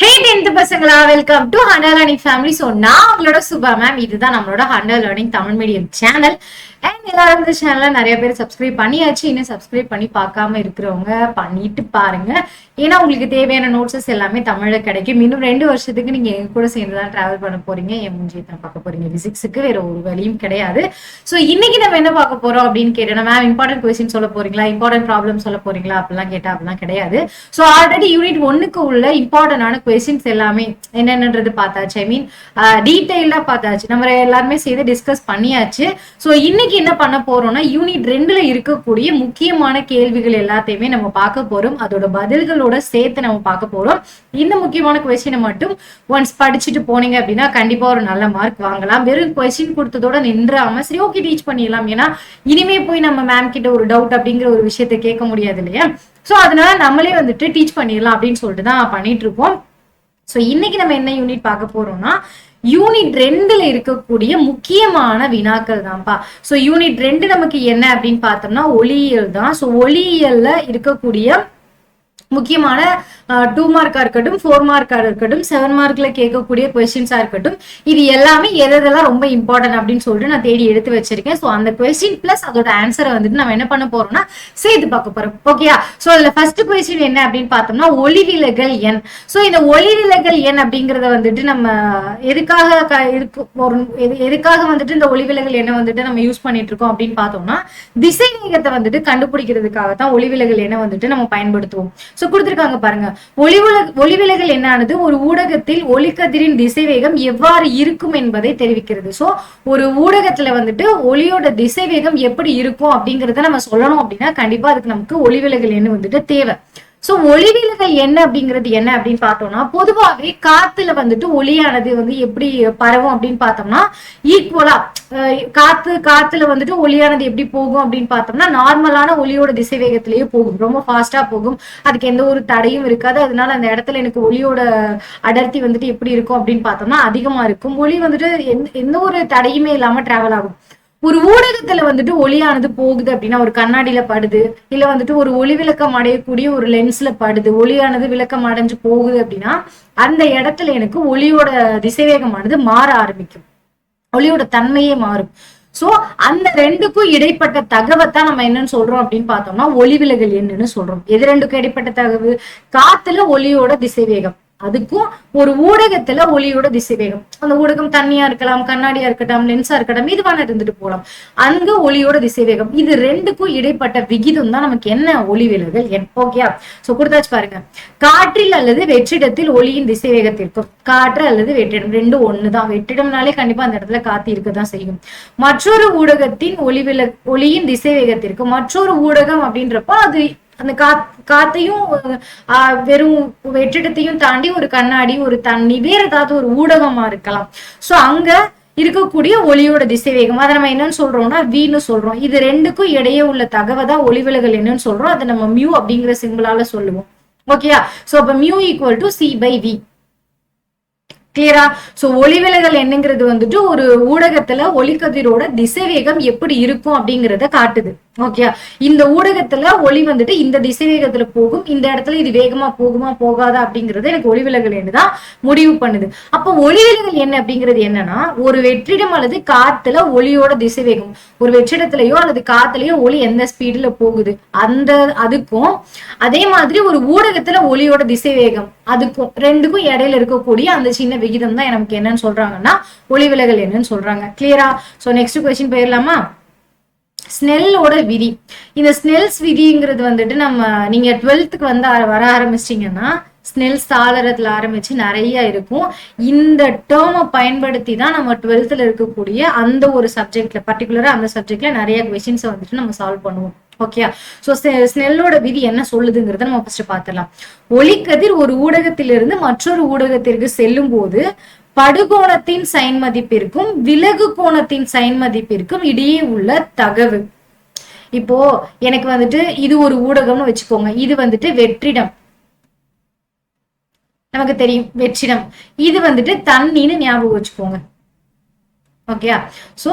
ஹே 10th பசங்களா, welcome to Hunter learning family. So நான் உங்களோட சுபா மேம். இதுதான் நம்மளோட Hunter learning Tamil medium channel. And எல்லாரும் இந்த சேனலை நிறைய பேர் சப்ஸ்கிரைப் பண்ணியாச்சு. இன்னும் சப்ஸ்கிரைப் பண்ணி பார்க்காம இருக்கிறவங்க பண்ணிட்டு பாருங்க. ஏன்னா உங்களுக்கு தேவையான நோட்ஸஸ் எல்லாமே தமிழ்ல கிடைக்கும். இன்னும் 2 வருஷத்துக்கு நீங்க எங்க கூட சேர்ந்து தான் டிராவல் பண்ண போறீங்க. என் மூஞ்சியத்தை பார்க்க போறீங்க. பிசிக்ஸுக்கு வேற ஒரு வழியும் கிடையாது. ஸோ இன்னைக்கு நம்ம என்ன பார்க்க போறோம் அப்படின்னு கேட்டோம். மேம் இம்பார்ட்டன்ட் கொஸ்டின் சொல்ல போறீங்களா, இம்பார்ட்டன்ட் ப்ராப்ளம் சொல்ல போறீங்களா அப்படிலாம் கேட்டா அப்படிலாம் கிடையாது. ஸோ ஆல்ரெடி யூனிட் 1க்கு உள்ள இம்பார்ட்டன்டான கொஸ்டின்ஸ் எல்லாமே என்னென்னது பார்த்தாச்சு. ஐ மீன் டீடைலா பார்த்தாச்சு. நம்ம எல்லாருமே சேர்ந்து டிஸ்கஸ் பண்ணியாச்சு. ஸோ இன்னைக்கு என்ன பண்ண போறோம்னா, யூனிட் 2ல இருக்கக்கூடிய முக்கியமான கேள்விகள் எல்லாத்தையுமே நம்ம பார்க்க போறோம். அதோட பதில்களோட சேர்த்து நம்ம பார்க்க போறோம். இந்த முக்கியமான கொஸ்டினை மட்டும் ஒன்ஸ் படிச்சுட்டு போனீங்க அப்படின்னா கண்டிப்பா ஒரு நல்ல மார்க் வாங்கலாம். வெறும் கொஸ்டின் கொடுத்ததோட நின்றாம சரி ஓகே டீச் பண்ணிடலாம். ஏன்னா இனிமே போய் நம்ம மேம் கிட்ட ஒரு டவுட் அப்படிங்கிற ஒரு விஷயத்த கேட்க முடியாது இல்லையா. ஸோ அதனால நம்மளே வந்துட்டு டீச் பண்ணிடலாம் அப்படின்னு சொல்லிட்டு தான் பண்ணிட்டு இருக்கோம். ஸோ இன்னைக்கு நம்ம என்ன யூனிட் பார்க்க போறோம்னா, யூனிட் 2ல இருக்கக்கூடிய முக்கியமான வினாக்கள் தான்ப்பா. ஸோ யூனிட் 2 நமக்கு என்ன அப்படின்னு பார்த்தோம்னா ஒளியியல் தான். ஸோ ஒளியியல்ல இருக்கக்கூடிய முக்கியமான 2 மார்க்கா இருக்கட்டும், 4 மார்க்கா இருக்கட்டும், 7 மார்க்ல கேட்கக்கூடிய கொஸ்டின்ஸா இருக்கட்டும், இது எல்லாமே எதெல்லாம் ரொம்ப இம்பார்ட்டன்ட் அப்படின்னு சொல்லிட்டு நான் தேடி எடுத்து வச்சிருக்கேன். ஸோ அந்த கொஸ்டின் பிளஸ் அதோட ஆன்சரை வந்துட்டு நம்ம என்ன பண்ண போறோம்னா சேர்த்து பார்க்க போறோம். ஓகேயா. ஸோ அதுல ஃபர்ஸ்ட் கொஸ்டின் என்ன அப்படின்னு பார்த்தோம்னா ஒளிவிலகல் எண். ஸோ இந்த ஒளிவிலகல் எண் அப்படிங்கறத வந்துட்டு நம்ம எதுக்காக வந்துட்டு இந்த ஒளிவிலகல் எண்ணை வந்துட்டு நம்ம யூஸ் பண்ணிட்டு இருக்கோம் அப்படின்னு பார்த்தோம்னா, திசை வேகத்தை வந்துட்டு கண்டுபிடிக்கிறதுக்காக தான் ஒளிவிலகல் எண்ணை வந்துட்டு நம்ம பயன்படுத்துவோம். சோ கொடுத்திருக்காங்க பாருங்க. ஒளிவிலகல் எண்ணானது ஒரு ஊடகத்தில் ஒளிக்கதிரின் திசைவேகம் எவ்வாறு இருக்கும் என்பதை தெரிவிக்கிறது. சோ ஒரு ஊடகத்துல வந்துட்டு ஒளியோட திசைவேகம் எப்படி இருக்கும் அப்படிங்கறத நம்ம சொல்லணும் அப்படின்னா கண்டிப்பா அதுக்கு நமக்கு ஒளிவிலகல் எண் வந்துட்டு தேவை. சோ ஒளிவிலகல் என்ன அப்படிங்கிறது என்ன அப்படின்னு பார்த்தோம்னா, பொதுவாகவே காத்துல வந்துட்டு ஒளியானது வந்து எப்படி பரவும் அப்படின்னு பார்த்தோம்னா ஈக்குவலா காத்துல வந்துட்டு ஒளியானது எப்படி போகும் அப்படின்னு பார்த்தோம்னா நார்மலான ஒளியோட திசை வேகத்திலேயே போகும். ரொம்ப ஃபாஸ்டா போகும். அதுக்கு எந்த ஒரு தடையும் இருக்காது. அதனால அந்த இடத்துல எனக்கு ஒளியோட அடர்த்தி வந்துட்டு எப்படி இருக்கும் அப்படின்னு பார்த்தோம்னா அதிகமா இருக்கும். ஒளி வந்துட்டு எந்த ஒரு தடையுமே இல்லாம டிராவல் ஆகும். ஒரு ஊடகத்துல வந்துட்டு ஒளியானது போகுது அப்படின்னா, ஒரு கண்ணாடியில படுது, இல்ல வந்துட்டு ஒரு ஒளி விளக்கம் அடையக்கூடிய ஒரு லென்ஸ்ல படுது, ஒளியானது விளக்கம் அடைஞ்சு போகுது அப்படின்னா அந்த இடத்துல எனக்கு ஒளியோட திசைவேகமானது மாற ஆரம்பிக்கும். ஒளியோட தன்மையே மாறும். சோ அந்த 2க்கும் இடைப்பட்ட தகவத்தான் நம்ம என்னன்னு சொல்றோம் அப்படின்னு பார்த்தோம்னா ஒளிவிலகல் எண்ணுன்னு சொல்றோம். எது 2க்கும் இடைப்பட்ட தகவு? காத்துல ஒளியோட திசைவேகம், அதுக்கும் ஒரு ஊடகத்துல ஒளியோட திசைவேகம். அந்த ஊடகம் தண்ணியா இருக்கலாம், கண்ணாடியா இருக்கட்டும், லென்ஸா இருக்கட்டும், இதுவான இருந்துட்டு போகலாம். அங்க ஒளியோட திசைவேகம், இது 2க்கும் இடைப்பட்ட விகிதம் தான் நமக்கு என்ன ஒளிவிலகல் எண். ஓகே. சோ கொடுத்தாச்சு பாருங்க. காற்றில் அல்லது வெற்றிடத்தில் ஒளியின் திசைவேகத்திற்கும், காற்று அல்லது வெற்றிடம் ரெண்டும் ஒண்ணுதான். வெற்றிடம்னாலே கண்டிப்பா அந்த இடத்துல காத்து இருக்கதான் செய்யும். மற்றொரு ஊடகத்தின் ஒளியின் திசைவேகத்திற்கு, மற்றொரு ஊடகம் அப்படின்றப்ப அது அந்த காத்தையும் வெறும் வெற்றிடத்தையும் தாண்டி ஒரு கண்ணாடி, ஒரு தண்ணி, வேற ஏதாவது ஒரு ஊடகமா இருக்கலாம். சோ அங்க இருக்கக்கூடிய ஒளியோட திசைவேகம் அதை நம்ம என்னன்னு சொல்றோம்னா வின்னு சொல்றோம். இது 2க்கும் இடையே உள்ள தகவல் தான் ஒளிவிலகல் என்னன்னு சொல்றோம். அதை நம்ம மியூ அப்படிங்கிற சிம்பிளால சொல்லுவோம். ஓகேயா. சோ அப்ப mu equal to c by v. கிளியரா. சோ ஒளிவிலகல் என்னங்கிறது வந்துட்டு ஒரு ஊடகத்துல ஒளிக்கதிரோட திசைவேகம் எப்படி இருக்கும் அப்படிங்கறத காட்டுது. ஓகே. இந்த ஊடகத்துல ஒளி வந்துட்டு இந்த திசைவேகத்துல போகும், இந்த இடத்துல இது வேகமா போகுமா போகாதா அப்படிங்கறது எனக்கு ஒளிவிலகல் எண்ணு தான் முடிவு பண்ணுது. அப்ப ஒளிவிலகல் என்ன அப்படிங்கிறது என்னன்னா, ஒரு வெற்றிடம் அல்லது காத்துல ஒளியோட திசைவேகம், ஒரு வெற்றிடத்திலயோ அல்லது காத்துலயோ ஒளி எந்த ஸ்பீட்ல போகுது அதுக்கும், அதே மாதிரி ஒரு ஊடகத்துல ஒளியோட திசைவேகம் அதுக்கும் 2க்கும் இடையில இருக்கக்கூடிய அந்த சின்ன விகிதம் தான் நமக்கு என்னன்னு சொல்றாங்கன்னா ஒளிவிலகல் என்னன்னு சொல்றாங்க. கிளியரா. சோ நெக்ஸ்ட் கொஸ்டின் போயிடலாமா. ஸ்னெல்லோட விதி. இந்த ஸ்னெல்ஸ் விதிங்கிறது வந்துட்டு நீங்க 12க்கு வந்து வர ஆரம்பிச்சிட்டீங்கன்னா ஸ்னெல்ஸ் சாளரத்துல ஆரம்பிச்சு நிறைய இருக்கும். இந்த டேர்மை பயன்படுத்தி தான் நம்ம 12th இருக்கக்கூடிய அந்த ஒரு சப்ஜெக்ட்ல, பர்டிகுலரா அந்த சப்ஜெக்ட்ல நிறைய கொஸ்டின்ஸை வந்துட்டு நம்ம சால்வ் பண்ணுவோம். ஓகே. சோ ஸ்னெல்லோட விதி என்ன சொல்லுதுங்கிறத நம்ம ஃபர்ஸ்ட் பார்த்துடலாம். ஒளிக்கதிர் ஒரு ஊடகத்திலிருந்து மற்றொரு ஊடகத்திற்கு செல்லும் போது படுகோணத்தின் சைன் மதிப்பிற்கும் விலகு கோணத்தின் சைன் மதிப்பிற்கும் இடையே உள்ள தகவு. இப்போ எனக்கு வந்துட்டு இது ஒரு ஊடகம்னு வச்சுக்கோங்க. இது வந்துட்டு வெற்றிடம், நமக்கு தெரியும் வெற்றிடம். இது வந்துட்டு தண்ணின்னு ஞாபகம் வச்சுக்கோங்க. ஓகே. சோ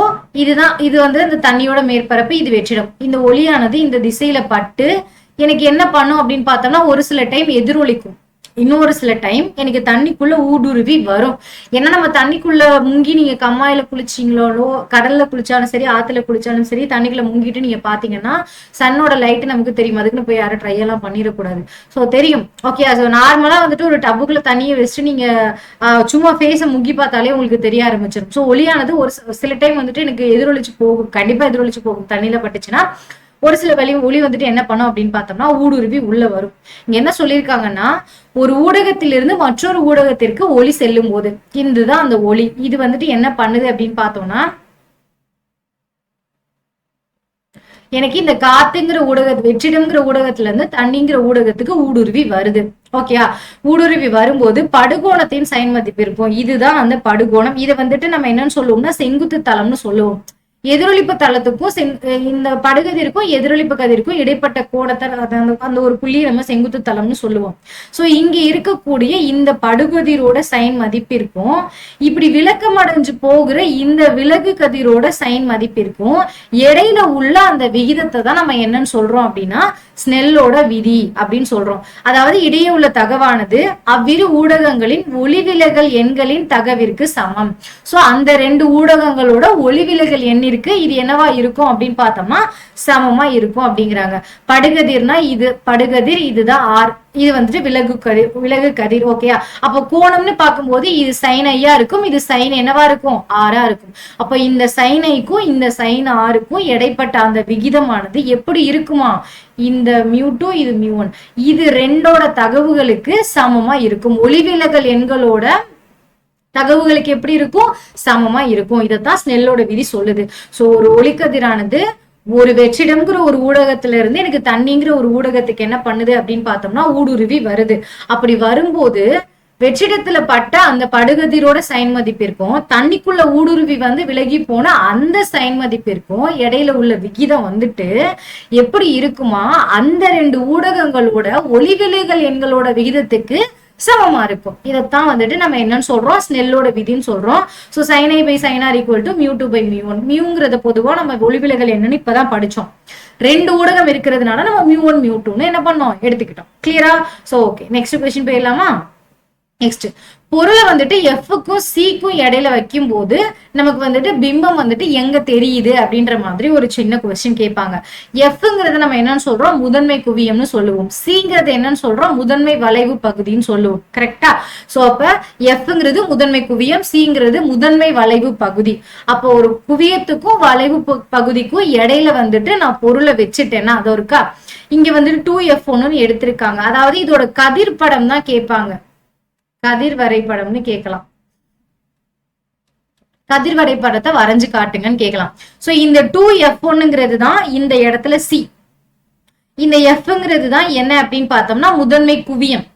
இது வந்து இந்த தண்ணியோட மேற்பரப்பு, இது வெற்றிடம். இந்த ஒளியானது இந்த திசையில பட்டு எனக்கு என்ன பண்ணும் அப்படின்னு பார்த்தோம்னா ஒரு சில டைம் எதிரொலிக்கும். இன்னொரு சில டைம் எனக்கு தண்ணிக்குள்ள ஊடுருவி வரும். ஏன்னா நம்ம தண்ணிக்குள்ள முங்கி நீங்க கம்மாயில குளிச்சீங்களோ, கடல்ல குளிச்சாலும் சரி, ஆத்துல குளிச்சாலும் சரி, தண்ணிக்குள்ள முங்கிட்டு நீங்க பாத்தீங்கன்னா சன்னோட லைட் நமக்கு தெரியும். அதுக்குன்னு போய் யாரும் ட்ரை எல்லாம் பண்ணிடக்கூடாது. சோ தெரியும். ஓகே, அது நார்மலா வந்துட்டு ஒரு டப்புக்குள்ள தண்ணியை வச்சுட்டு நீங்க சும்மா ஃபேஸை முங்கி பார்த்தாலே உங்களுக்கு தெரிய ஆரம்பிச்சிடும். ஸோ ஒளியானது ஒரு சில டைம் வந்துட்டு எனக்கு எதிரொலிச்சு போகும், கண்டிப்பா எதிரொலிச்சு போகும். தண்ணியில பட்டுச்சுன்னா ஒரு சில ஒளி வந்துட்டு என்ன பண்ணும் அப்படின்னு பார்த்தோம்னா ஊடுருவி உள்ள வரும். இங்க என்ன சொல்லியிருக்காங்கன்னா, ஒரு ஊடகத்திலிருந்து மற்றொரு ஊடகத்திற்கு ஒளி செல்லும் போது இதுதான் அந்த ஒளி. இது வந்துட்டு என்ன பண்ணுது அப்படின்னு பார்த்தோம்னா, எனக்கு இந்த காத்துங்கிற வெற்றிடம்ங்கிற ஊடகத்துல இருந்து தண்ணிங்கிற ஊடகத்துக்கு ஊடுருவி வருது. ஓகேயா, ஊடுருவி வரும்போது படுகோணத்தின் சைன் மதிப்பு இருக்கும். இதுதான் அந்த படுகோணம். இதை வந்துட்டு நம்ம என்னன்னு சொல்லுவோம்னா செங்குத்து தளம்னு சொல்லுவோம். எதிரொலிப்பு தளத்துக்கும் இந்த படுகதிருக்கும் எதிரொலிப்பு கதிருக்கும் இடைப்பட்ட கோணத்தை அந்த ஒரு புள்ளியை நம்ம செங்குத்து தளம்னு சொல்லுவோம். சோ இங்க இருக்கக்கூடிய இந்த படுகதிரோட சைன் மதிப்பிற்கும் இப்படி விளக்கம் அடைஞ்சு போகிற இந்த விலகு கதிரோட சைன் மதிப்பிற்கும் இடையில உள்ள அந்த விகிதத்தை தான் நம்ம என்னன்னு சொல்றோம் அப்படின்னா ஸ்னெல்லோட விதி அப்படின்னு சொல்றோம். அதாவது இடையே உள்ள தகவானது அவ்விரு ஊடகங்களின் ஒளிவிலகல் எண்களின் தகவிற்கு சமம். சோ அந்த ரெண்டு ஊடகங்களோட ஒளிவிலகல் எண் இருக்கு, இது என்னவா இருக்கும் அப்படின்னு பார்த்தோம்னா சமமா இருக்கும் அப்படிங்கிறாங்க. படுகதிர்னா இது படுகதிர், இதுதான் ஆர், இது வந்துட்டு விலகு கதிர். ஓகேயா, அப்ப கோணம்னு பார்க்கும்போது இது சைன் ஐயா இருக்கும், இது சைன் என்னவா இருக்கும் ஆரா இருக்கும். அப்ப இந்த சைன் ஐக்கும் இந்த சைன் ஆருக்கும் இடைப்பட்ட அந்த விகிதமானது எப்படி இருக்குமா, இந்த மியூ2 இது மியூ1, இது ரெண்டோட தகவுகளுக்கு சமமா இருக்கும். ஒளிவிலகல் எண்களோட தகவுகளுக்கு எப்படி இருக்கும் சமமா இருக்கும். இதைத்தான் ஸ்னெல்லோட விதி சொல்லுது. சோ ஒரு ஒளிக்கதிரானது ஒரு வெற்றிடம்ங்கிற ஒரு ஊடகத்துல இருந்து எனக்கு தண்ணிங்கிற ஒரு ஊடகத்துக்கு என்ன பண்ணுது அப்படின்னு பார்த்தோம்னா ஊடுருவி வருது. அப்படி வரும்போது வெற்றிடத்துல பட்ட அந்த படுகதிரோட சைன் மதிப்பிற்கும் தண்ணிக்குள்ள ஊடுருவி வந்து விலகி போன அந்த சைன் மதிப்பிற்கும் இடையில உள்ள விகிதம் வந்துட்டு எப்படி இருக்குமா, அந்த ரெண்டு ஊடகங்களோட ஒளிவிலகல் எண்களோட விகிதத்துக்கு சமமா இருக்கும். இதைத்தான் வந்துட்டு நம்ம என்னன்னு சொல்றோம் ஸ்னெல்லோட விதின்னு சொல்றோம். So sin i by sin r equal to mu2 by mu1. மியூங்கிறத பொதுவா நம்ம ஒளிவிலகல் என்னன்னு இப்பதான் படிச்சோம். ரெண்டு ஊடகம் இருக்கிறதுனால நம்ம mu1 mu2ன்னு என்ன பண்ணோம் எடுத்துக்கிட்டோம். கிளியரா? சோ ஓகே, நெக்ஸ்ட் क्वेश्चन போயிடலாமா? நெக்ஸ்ட், பொருளை வந்துட்டு எஃப்க்கும் சிக்கும் இடையில வைக்கும் போது நமக்கு வந்துட்டு பிம்பம் வந்துட்டு எங்க தெரியுது அப்படின்ற மாதிரி ஒரு சின்ன கொஸ்டின் கேட்பாங்க. எஃப்ங்கிறத நம்ம என்னன்னு சொல்றோம் முதன்மை குவியம்னு சொல்லுவோம். சிங்கிறது என்னன்னு சொல்றோம் முதன்மை வளைவு பகுதின்னு சொல்லுவோம். கரெக்டா? சோ அப்ப எஃப்ங்கிறது முதன்மை குவியம், சிங்கிறது முதன்மை வளைவு பகுதி. அப்போ ஒரு குவியத்துக்கும் வளைவு பகுதிக்கும் இடையில வந்துட்டு நான் பொருளை வச்சுட்டேன்னா அது இருக்கா, இங்க வந்துட்டு 2F1 எடுத்திருக்காங்க. அதாவது இதோட கதிர் படம் தான் கேட்பாங்க, கதிர் வரைபடம்னு கேட்கலாம். கதிர் வரைபடத்தை வரைஞ்சு காட்டுங்கன்னு கேட்கலாம். சோ இந்த 2F1ங்கிறது தான் இந்த இடத்துல சி, இந்த எஃப்ங்கிறது தான் என்ன அப்படின்னு பார்த்தோம்னா முதன்மை குவியம்.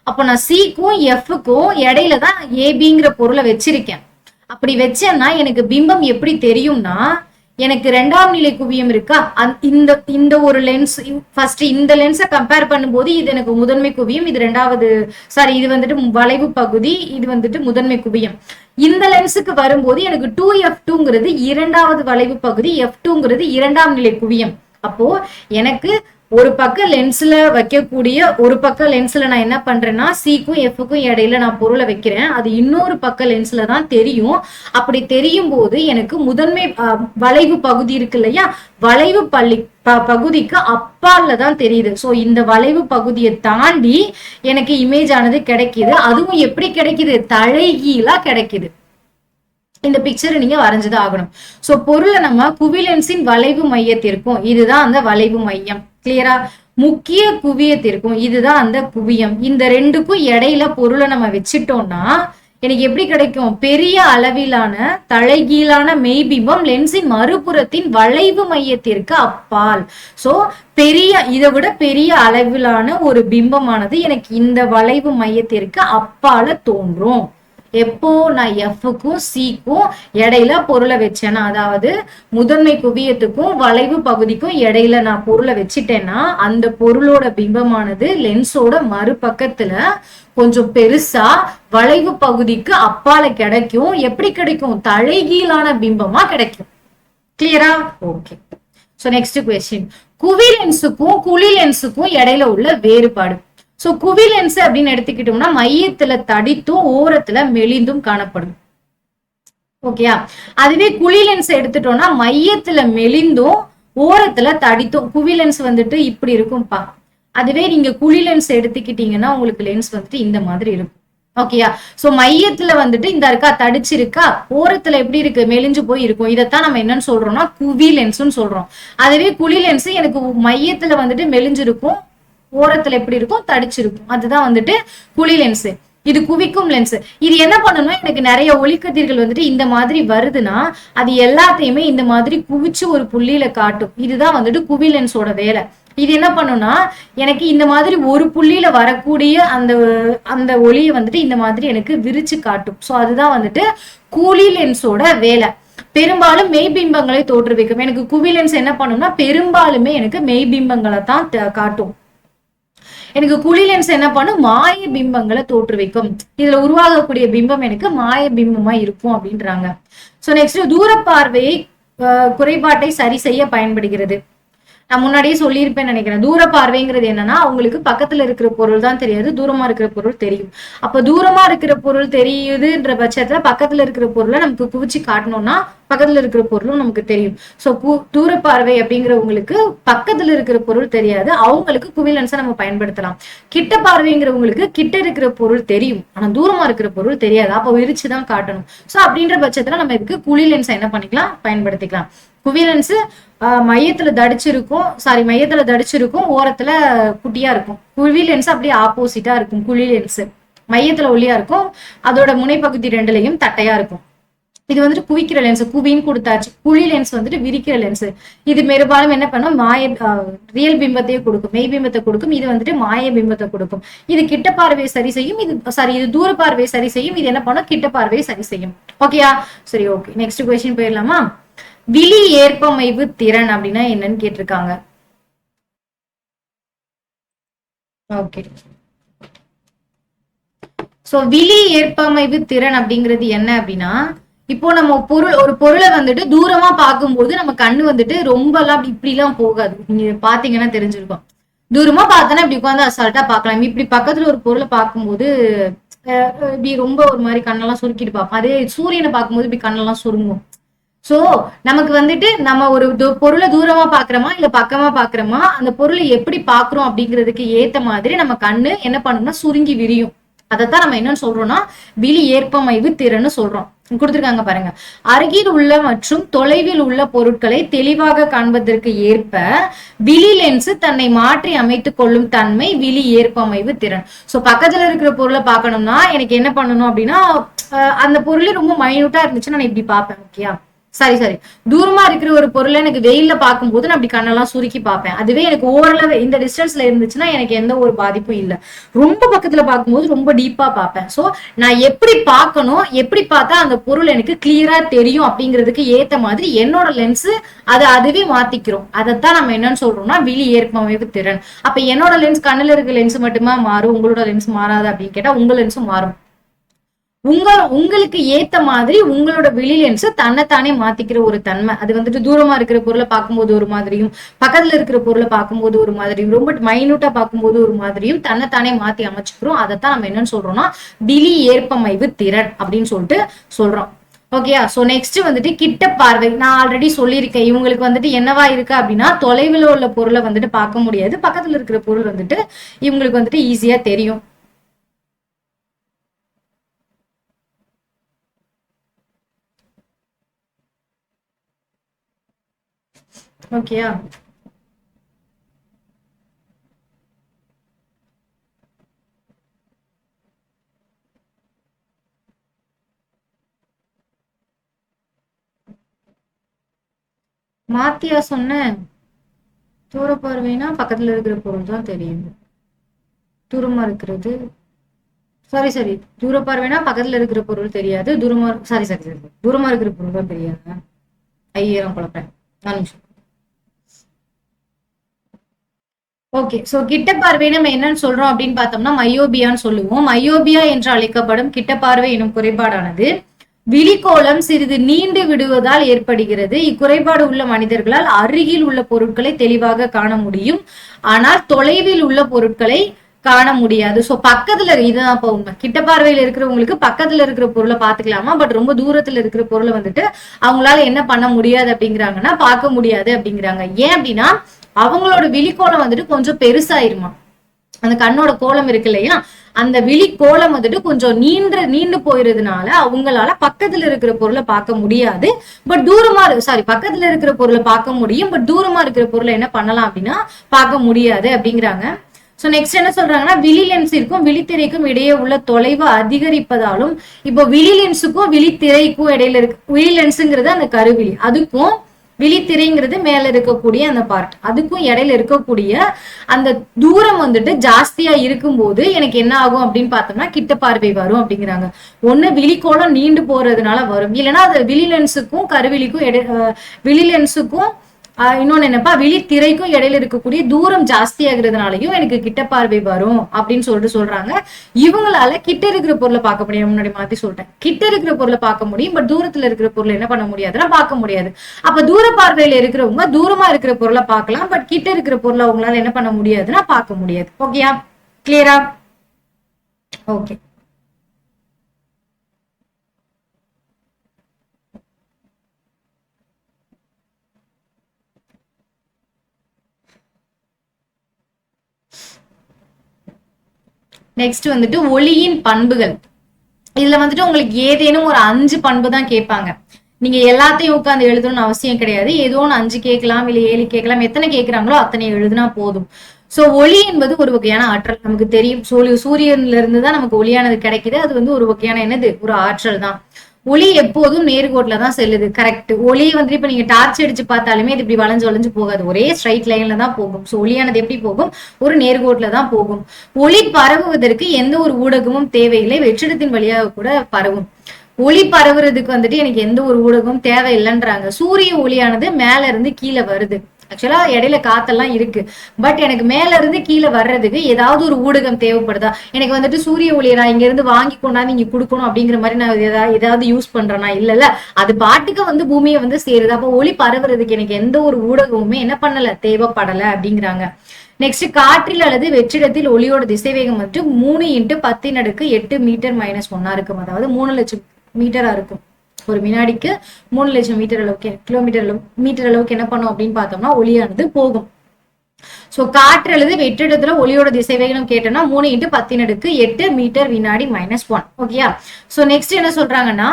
அப்போ நான் சிக்கும் எஃப்க்கும் இடையில தான் ஏபிங்கிற பொருளை வச்சிருக்கேன். அப்படி வச்சேன்னா எனக்கு பிம்பம் எப்படி தெரியும்னா, எனக்கு ரெண்டாம் நிலை குவியம் இருக்கா, இந்த ஒரு லென்ஸ் ஃபர்ஸ்ட் இந்த லென்ஸை கம்பேர் பண்ணும்போது இது எனக்கு முதன்மை குவியம், இது ரெண்டாவது இது வந்துட்டு வளைவு பகுதி, இது வந்துட்டு முதன்மை குவியம். இந்த லென்ஸுக்கு வரும்போது எனக்கு 2F2ங்கிறது இரண்டாவது வளைவு பகுதி, F2ங்கிறது இரண்டாம் நிலை குவியம். அப்போ எனக்கு ஒரு பக்க லென்ஸ்ல வைக்கக்கூடிய ஒரு பக்க லென்ஸ்ல நான் என்ன பண்றேன்னா சிக்கும் எஃப்க்கும் இடையில நான் பொருளை வைக்கிறேன். அது இன்னொரு பக்க லென்ஸ்ல தான் தெரியும். அப்படி தெரியும் போது எனக்கு முதன்மை வளைவு பகுதி இருக்கு இல்லையா, வளைவு பகுதிக்கு அப்பால தான் தெரியுது. சோ இந்த வளைவு பகுதியை தாண்டி எனக்கு இமேஜ் ஆனது கிடைக்குது. அதுவும் எப்படி கிடைக்குது, தலைகீழா கிடைக்குது. இந்த பிக்சரை நீங்க வரைஞ்சுதான் ஆகணும். சோ பொருளை நம்ம குவிலென்ஸின் வளைவு மையத்திற்கும், இதுதான் அந்த வளைவு மையம். கிளியரா? முக்கிய குவியத்திற்கும், இதுதான் அந்த குவியம். இந்த ரெண்டுக்கும் இடையில பொருளை நம்ம வச்சுட்டோம்னா எனக்கு எப்படி கிடைக்கும், பெரிய அளவிலான தலைகீழான மெய்பிம்பம் லென்ஸின் மறுபுறத்தின் வளைவு மையத்திற்கு அப்பால். சோ இதை விட பெரிய அளவிலான ஒரு பிம்பமானது எனக்கு இந்த வளைவு மையத்திற்கு அப்பால தோன்றும். எப்போ நான் எஃப்க்கும் சிக்கும் இடையில பொருளை வச்சேன்னா, அதாவது முதன்மை குவியத்துக்கும் வளைவு பகுதிக்கும் இடையில நான் பொருளை வச்சுட்டேன்னா அந்த பொருளோட பிம்பமானது லென்ஸோட மறுபக்கத்துல கொஞ்சம் பெருசா வளைவு பகுதிக்கு அப்பால கிடைக்கும். எப்படி கிடைக்கும், தலைகீழான பிம்பமா கிடைக்கும். கிளியரா? ஓகே. சோ நெக்ஸ்ட் क्वेश्चन, குவி லென்ஸுக்கும் குழி லென்ஸுக்கும் இடையில உள்ள வேறுபாடு. சோ குவிலென்ஸ் அப்படின்னு எடுத்துக்கிட்டோம்னா மையத்துல தடித்தும் ஓரத்துல மெலிந்தும் காணப்படும். ஓகேயா? அதுவே குழிலென்ஸ் எடுத்துட்டோம்னா மையத்துல மெலிந்தும் ஓரத்துல தடித்தும். குவிலென்ஸ் வந்துட்டு இப்படி இருக்கும்பா. அதுவே நீங்க குழிலென்ஸ் எடுத்துக்கிட்டீங்கன்னா உங்களுக்கு லென்ஸ் வந்துட்டு இந்த மாதிரி இருக்கும். ஓகேயா? சோ மையத்துல வந்துட்டு இந்த இருக்கா தடிச்சிருக்கா, ஓரத்துல எப்படி இருக்கு மெலிஞ்சு போய் இருக்கும். இதைத்தான் நம்ம என்னன்னு சொல்றோம்னா குவி லென்ஸ்ன்னு சொல்றோம். அதுவே குழி லென்ஸ் எனக்கு மையத்துல வந்துட்டு மெலிஞ்சிருக்கும், ஓரத்துல எப்படி இருக்கும் தடிச்சிருக்கும். அதுதான் வந்துட்டு குழி லென்ஸ். இது குவிக்கும் லென்ஸ். இது என்ன பண்ணணும், எனக்கு நிறைய ஒளிக்கதிர்கள் வந்துட்டு இந்த மாதிரி வருதுன்னா அது எல்லாத்தையுமே இந்த மாதிரி குவிச்சு ஒரு புள்ளியில காட்டும். இதுதான் வந்துட்டு குவி லென்ஸோட வேலை. இது என்ன பண்ணும்னா எனக்கு இந்த மாதிரி ஒரு புள்ளியில வரக்கூடிய அந்த அந்த ஒளியை வந்துட்டு இந்த மாதிரி எனக்கு விரிச்சு காட்டும். சோ அதுதான் வந்துட்டு குழி லென்ஸோட வேலை. பெரும்பாலும் மெய்பிம்பங்களை தோற்றுவிக்கும். எனக்கு குவி லென்ஸ் என்ன பண்ணும்னா பெரும்பாலுமே எனக்கு மெய்பிம்பங்களை தான் காட்டும். எனக்கு குழி லென்ஸ் என்ன பண்ணும், மாய பிம்பங்களை தோற்றுவிக்கும். இதுல உருவாகக்கூடிய பிம்பம் எனக்கு மாய பிம்பமா இருக்கும் அப்படின்றாங்க. சோ நெக்ஸ்ட் தூர பார்வையை குறைபாட்டை சரி செய்ய பயன்படுகிறது. நான் முன்னாடியே சொல்லியிருப்பேன்னு நினைக்கிறேன். தூர பார்வைங்கிறது என்னன்னா உங்களுக்கு பக்கத்துல இருக்கிற பொருள் தான் தெரியாது, தூரமா இருக்கிற பொருள் தெரியும். அப்ப தூரமா இருக்கிற பொருள் தெரியுதுன்ற பட்சத்துல பக்கத்துல இருக்கிற பொருளை நமக்கு குவிச்சு காட்டணும்னா பக்கத்துல இருக்கிற பொருளும் நமக்கு தெரியும். சோ தூர பார்வை அப்படிங்கிறவங்களுக்கு பக்கத்துல இருக்கிற பொருள் தெரியாது, அவங்களுக்கு குவிலென்ஸை நம்ம பயன்படுத்தலாம். கிட்ட பார்வைங்கிறவங்களுக்கு கிட்ட இருக்கிற பொருள் தெரியும், ஆனா தூரமா இருக்கிற பொருள் தெரியாது, அப்ப விரிச்சுதான் காட்டணும். சோ அப்படின்ற பட்சத்துல நம்ம இதுக்கு குழி லென்ஸை என்ன பண்ணிக்கலாம், பயன்படுத்திக்கலாம். குவிலென்ஸ் மையத்துல தடிச்சிருக்கும், ஓரத்துல குட்டியா இருக்கும். குழி லென்ஸ் அப்படியே ஆப்போசிட்டா இருக்கும். குழி லென்ஸ் மையத்துல ஒல்லியா இருக்கும், அதோட முனைப்பகுதி ரெண்டுலையும் தட்டையா இருக்கும். இது வந்துட்டு குவிக்கிற லென்ஸ், குவின்னு கொடுத்தாச்சு. குழி லென்ஸ் வந்துட்டு விரிக்கிற லென்ஸ். இது பெரும்பாலும் என்ன பண்ணும், ரியல் பிம்பத்தையே கொடுக்கும், மெய் பிம்பத்தை கொடுக்கும். இது வந்துட்டு மாய பிம்பத்தை கொடுக்கும். இது கிட்ட பார்வையை சரி செய்யும், இது தூர பார்வையை சரி செய்யும். இது என்ன பண்ணும், கிட்ட பார்வையை சரி செய்யும். ஓகேயா? சரி, ஓகே. நெக்ஸ்ட் கொஸ்டின் போயிடலாமா? விழி ஏற்பமைவு திறன் அப்படின்னா என்னன்னு கேட்டிருக்காங்க. ஓகே. சோ விழி ஏற்பமைவு திறன் அப்படிங்கிறது என்ன அப்படின்னா, இப்போ நம்ம ஒரு பொருளை வந்துட்டு தூரமா பார்க்கும்போது நம்ம கண்ணு வந்துட்டு ரொம்ப எல்லாம் இப்படி எல்லாம் போகாது. நீங்க பாத்தீங்கன்னா தெரிஞ்சிருக்கும். தூரமா பார்த்தோன்னா இப்படி உட்காந்து அசால்ட்டா பார்க்கலாம். இப்படி பக்கத்துல ஒரு பொருளை பார்க்கும்போது இப்படி ரொம்ப ஒரு மாதிரி கண்ணெல்லாம் சுருக்கிட்டு பார்ப்போம். அதே சூரியனை பார்க்கும்போது இப்படி கண்ணெல்லாம் சுருங்கும். சோ நமக்கு வந்துட்டு நம்ம ஒரு பொருளை தூரமா பாக்குறோமா இல்ல பக்கமா பாக்குறோமா, அந்த பொருளை எப்படி பாக்குறோம் அப்படிங்கிறதுக்கு ஏத்த மாதிரி நம்ம கண்ணு என்ன பண்ணணும்னா சுருங்கி விரியும். அதைத்தான் நம்ம என்னன்னு சொல்றோம்னா விழி ஏற்பமைவு திறன்னு சொல்றோம். கொடுத்திருக்காங்க பாருங்க. அருகில் உள்ள மற்றும் தொலைவில் உள்ள பொருட்களை தெளிவாக காண்பதற்கு ஏற்ப விழி லென்ஸ் தன்னை மாற்றி அமைத்துக் கொள்ளும் தன்மை விழி ஏற்பமைவு திறன். சோ பக்கத்துல இருக்கிற பொருளை பார்க்கணும்னா எனக்கு என்ன பண்ணணும் அப்படின்னா அந்த பொருளே ரொம்ப மைனூட்டா இருந்துச்சுன்னா நான் இப்படி பார்ப்பேன். ஓகேயா? சரி தூரமா இருக்கிற ஒரு பொருளை எனக்கு வெயில்ல பார்க்கும்போது நான் அப்படி கண்ணெல்லாம் சுருக்கி பார்ப்பேன். அதுவே எனக்கு ஓரளவு இந்த டிஸ்டன்ஸ்ல இருந்துச்சுன்னா எனக்கு எந்த ஒரு பாதிப்பும் இல்லை. ரொம்ப பக்கத்துல பார்க்கும்போது ரொம்ப டீப்பா பார்ப்பேன். சோ நான் எப்படி பார்க்கணும், எப்படி பார்த்தா அந்த பொருள் எனக்கு கிளியரா தெரியும் அப்படிங்கிறதுக்கு ஏத்த மாதிரி என்னோட லென்ஸ் அதுவே மாத்திக்கிறோம். அதைத்தான் நம்ம என்னன்னு சொல்றோம்னா விழி ஏற்பமைவு திறன். அப்ப என்னோட லென்ஸ் கண்ணுல இருக்க லென்ஸ் மட்டுமா மாறும், உங்களோட லென்ஸ் மாறாது அப்படின்னு கேட்டா உங்க லென்ஸும் மாறும். உங்களுக்கு ஏத்த மாதிரி உங்களோட விழி லென்ஸ் தன்னைத்தானே மாத்திக்கிற ஒரு தன்மை. அது வந்துட்டு தூரமா இருக்கிற பொருளை பார்க்கும்போது ஒரு மாதிரியும் பக்கத்துல இருக்கிற பொருளை பார்க்கும்போது ஒரு மாதிரியும் ரொம்ப மைனூட்டா பார்க்கும்போது ஒரு மாதிரியும் தன்னைத்தானே மாத்தி அமைச்சுக்கிறோம். அதைத்தான் நம்ம என்னன்னு சொல்றோம்னா விழி ஏற்பமைவு திறன் அப்படின்னு சொல்லிட்டு சொல்றோம். ஓகேயா? சோ நெக்ஸ்ட் வந்துட்டு கிட்ட பார்வை. நான் ஆல்ரெடி சொல்லியிருக்கேன், இவங்களுக்கு வந்துட்டு என்னவா இருக்கு அப்படின்னா தொலைவில் உள்ள பொருளை வந்துட்டு பார்க்க முடியாது, பக்கத்துல இருக்கிற பொருள் வந்துட்டு இவங்களுக்கு வந்துட்டு ஈஸியா தெரியும். ஓகேயா? மாத்தியா சொன்ன தூர பார்வைனா பக்கத்துல இருக்கிற பொருள் தான் தெரியும், தூரமா இருக்கிறது சரி தூர பார்வைனா பக்கத்துல இருக்கிற பொருள் தெரியாது, தூரமா சரி தூரமா இருக்கிற பொருள் தான் தெரியாது. ஐயாயிரம் குழப்பேன். 4 நிமிஷம். ஓகே. சோ கிட்ட பார்வை நம்ம என்னன்னு சொல்றோம் அப்படின்னு பார்த்தோம்னா மயோபியான்னு சொல்லுவோம். மயோபியா என்று அழைக்கப்படும் கிட்ட பார்வை எனும் குறைபாடானது விழிக்கோளம் சிறிது நீண்டு விடுவதால் ஏற்படுகிறது. இக்குறைபாடு உள்ள மனிதர்களால் அருகில் உள்ள பொருட்களை தெளிவாக காண முடியும், ஆனால் தொலைவில் உள்ள பொருட்களை காண முடியாது. சோ பக்கத்துல இதுதான் இப்ப உண்மை. கிட்ட பார்வையில இருக்கிறவங்களுக்கு பக்கத்துல இருக்கிற பொருளை பாத்துக்கலாமா, பட் ரொம்ப தூரத்துல இருக்கிற பொருளை வந்துட்டு அவங்களால என்ன பண்ண முடியாது அப்படிங்கிறாங்கன்னா பார்க்க முடியாது அப்படிங்கிறாங்க. ஏன் அப்படின்னா அவங்களோட விழிக்கோளம் வந்துட்டு கொஞ்சம் பெருசாயிருமா. அந்த கண்ணோட கோலம் இருக்கு இல்லையா, அந்த விழி கோலம் வந்துட்டு கொஞ்சம் நீண்டு போயிருதுனால அவங்களால பக்கத்துல இருக்கிற பொருளை பார்க்க முடியாது. பட் தூரமா பக்கத்துல இருக்கிற பொருளை பார்க்க முடியும், பட் தூரமா இருக்கிற பொருளை என்ன பண்ணலாம் அப்படின்னா பார்க்க முடியாது அப்படிங்கிறாங்க. சோ நெக்ஸ்ட் என்ன சொல்றாங்கன்னா, விழி லென்ஸிற்கும் விழித்திரைக்கும் இடையே உள்ள தொலைவு அதிகரிப்பதாலும், இப்போ விழி லென்ஸுக்கும் விழித்திரைக்கும் இடையில இருக்கு. விழி லென்ஸுங்கிறது அந்த கருவிழி, அதுக்கும் விழித்திரைங்கிறது மேல இருக்கக்கூடிய அந்த பார்ட், அதுக்கும் இடையில இருக்கக்கூடிய அந்த தூரம் வந்துட்டு ஜாஸ்தியா இருக்கும்போது எனக்கு என்ன ஆகும் அப்படின்னு பார்த்தோம்னா கிட்ட பார்வை வரும் அப்படிங்கிறாங்க. ஒண்ணு விழிக்கோளம் நீண்டு போறதுனால வரும், இல்லைன்னா அது விழி லென்ஸுக்கும் கருவிழிக்கும் விழி லென்ஸுக்கும் இன்னொன்னு என்னப்பா விழித்திரைக்கும் இடையில இருக்கக்கூடிய தூரம் ஜாஸ்தி ஆகுறதுனாலயும் எனக்கு கிட்ட பார்வை வரும் அப்படின்னு சொல்றாங்க. இவங்களால கிட்ட இருக்கிற பொருளை பார்க்க முடியும். முன்னாடி மாத்தி சொல்லிட்டேன், கிட்ட இருக்கிற பொருளை பார்க்க முடியும், பட் தூரத்துல இருக்கிற பொருளை என்ன பண்ண முடியாதுன்னா பார்க்க முடியாது. அப்ப தூர பார்வையில இருக்கிறவங்க தூரமா இருக்கிற பொருளை பார்க்கலாம், பட் கிட்ட இருக்கிற பொருளை அவங்களால என்ன பண்ண முடியாதுன்னா பார்க்க முடியாது. ஓகேயா, கிளியரா? ஓகே. நெக்ஸ்ட் வந்துட்டு ஒளியின் பண்புகள். இதுல வந்துட்டு உங்களுக்கு ஏதேனும் ஒரு 5 பண்பு தான் கேட்பாங்க. நீங்க எல்லாத்தையும் உட்காந்து எழுதணும்னு அவசியம் கிடையாது. ஏதோ ஒன்று 5 கேட்கலாம், இல்ல 7 கேட்கலாம். எத்தனை கேட்கிறாங்களோ அத்தனை எழுதுனா போதும். சோ ஒளி என்பது ஒரு வகையான ஆற்றல், நமக்கு தெரியும். சூரியன்ல இருந்து தான் நமக்கு ஒளியானது கிடைக்குது. அது வந்து ஒரு வகையான என்னது, ஒரு ஆற்றல் தான். ஒளி எப்போதும் நேர்கோட்டில தான் செல்லுது. கரெக்ட். ஒளி வந்து இப்ப நீங்க டார்ச் அடிச்சு பார்த்தாலுமே இது இப்படி வளைஞ்சு போகாது, ஒரே ஸ்ட்ரைட் லைன்ல தான் போகும். சோ ஒளியானது எப்படி போகும், ஒரு நேர்கோட்டில தான் போகும். ஒளி பரவுவதற்கு எந்த ஒரு ஊடகமும் தேவையில்லை, வெற்றிடத்தின் வழியாக கூட பரவும். ஒளி பரவுறதுக்கு வந்துட்டு எனக்கு எந்த ஒரு ஊடகமும் தேவையில்லைன்றாங்க. சூரிய ஒளியானது மேல இருந்து கீழே வருது. ஆக்சுவலா இடையில காத்தெல்லாம் இருக்கு, பட் எனக்கு மேல இருந்து கீழே வர்றதுக்கு ஏதாவது ஒரு ஊடகம் தேவைப்படுதா? எனக்கு வந்துட்டு சூரிய ஒளியை நான் இங்க இருந்து வாங்கி கொண்டாந்து இங்க கொடுக்கணும் அப்படிங்கிற மாதிரி நான் ஏதாவது யூஸ் பண்றேன்னா? இல்ல, அது பாட்டுக்கு வந்து பூமியை வந்து சேருது. அப்போ ஒளி பரவுறதுக்கு எனக்கு எந்த ஒரு ஊடகமுமே என்ன பண்ணல, தேவைப்படல அப்படிங்கிறாங்க. நெக்ஸ்ட், காற்றில் அல்லது வெற்றிடத்தில் ஒளியோட திசைவேகம் வந்துட்டு 3 × 10⁸ மீட்டர் -1 இருக்கும். அதாவது 3 லட்சம் மீட்டரா இருக்கும். ஒரு வினாடிக்கு 3 லட்சம் மீட்டர் அளவுக்கு மீட்டர் அளவுக்கு என்ன பண்ணும் அப்படின்னு பார்த்தோம்னா ஒளியானது போகும். சோ காற்று அல்லது வெற்றிடத்துல ஒளியோட திசைவேகம் கேட்டோம்னா 3 × 10⁸ மீட்டர் வினாடி -1. ஓகேயா? சோ நெக்ஸ்ட் என்ன சொல்றாங்கன்னா,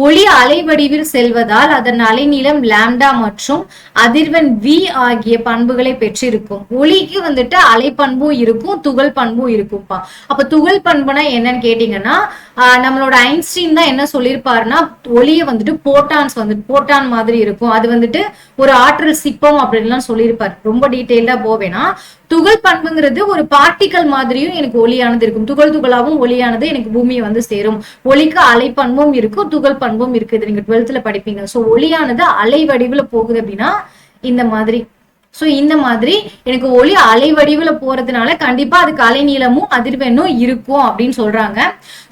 ஒளி அலைவடிவில் செல்வதால் அதன் அலைநீளம் லாம்டா மற்றும் அதிர்வெண் v ஆகிய பண்புகளை பெற்றிருக்கும். ஒளிக்கு வந்துட்டு அலைப்பண்பும் இருக்கும், துகள் பண்பும் இருக்கும்பா. அப்ப துகள் பண்புனா என்னன்னு கேட்டீங்கன்னா, நம்மளோட ஐன்ஸ்டீன் தான் என்ன சொல்லியிருப்பாருன்னா, ஒளியை வந்துட்டு போட்டான் மாதிரி இருக்கும், அது வந்துட்டு ஒரு ஆற்றல் சிப்பம் அப்படின்லாம் சொல்லியிருப்பாரு. ரொம்ப டீட்டெயில்டா போவேனா, துகள் பண்புங்கிறது ஒரு பார்ட்டிகல் மாதிரியும் எனக்கு ஒளியானது இருக்கும். துகளாவும் ஒளியானது எனக்கு பூமியை வந்து சேரும். ஒளிக்கு அலைப்பண்பும் இருக்கும், துகள் பண்பும் இருக்குது. நீங்க 12th படிப்பீங்க. சோ ஒளியானது அலை வடிவுல போகுது அப்படின்னா இந்த மாதிரி. சோ இந்த மாதிரி எனக்கு ஒளி அலை வடிவுல போறதுனால கண்டிப்பா அதுக்கு அலைநீளமும் அதிர்வெண்ணும் இருக்கும் அப்படின்னு சொல்றாங்க.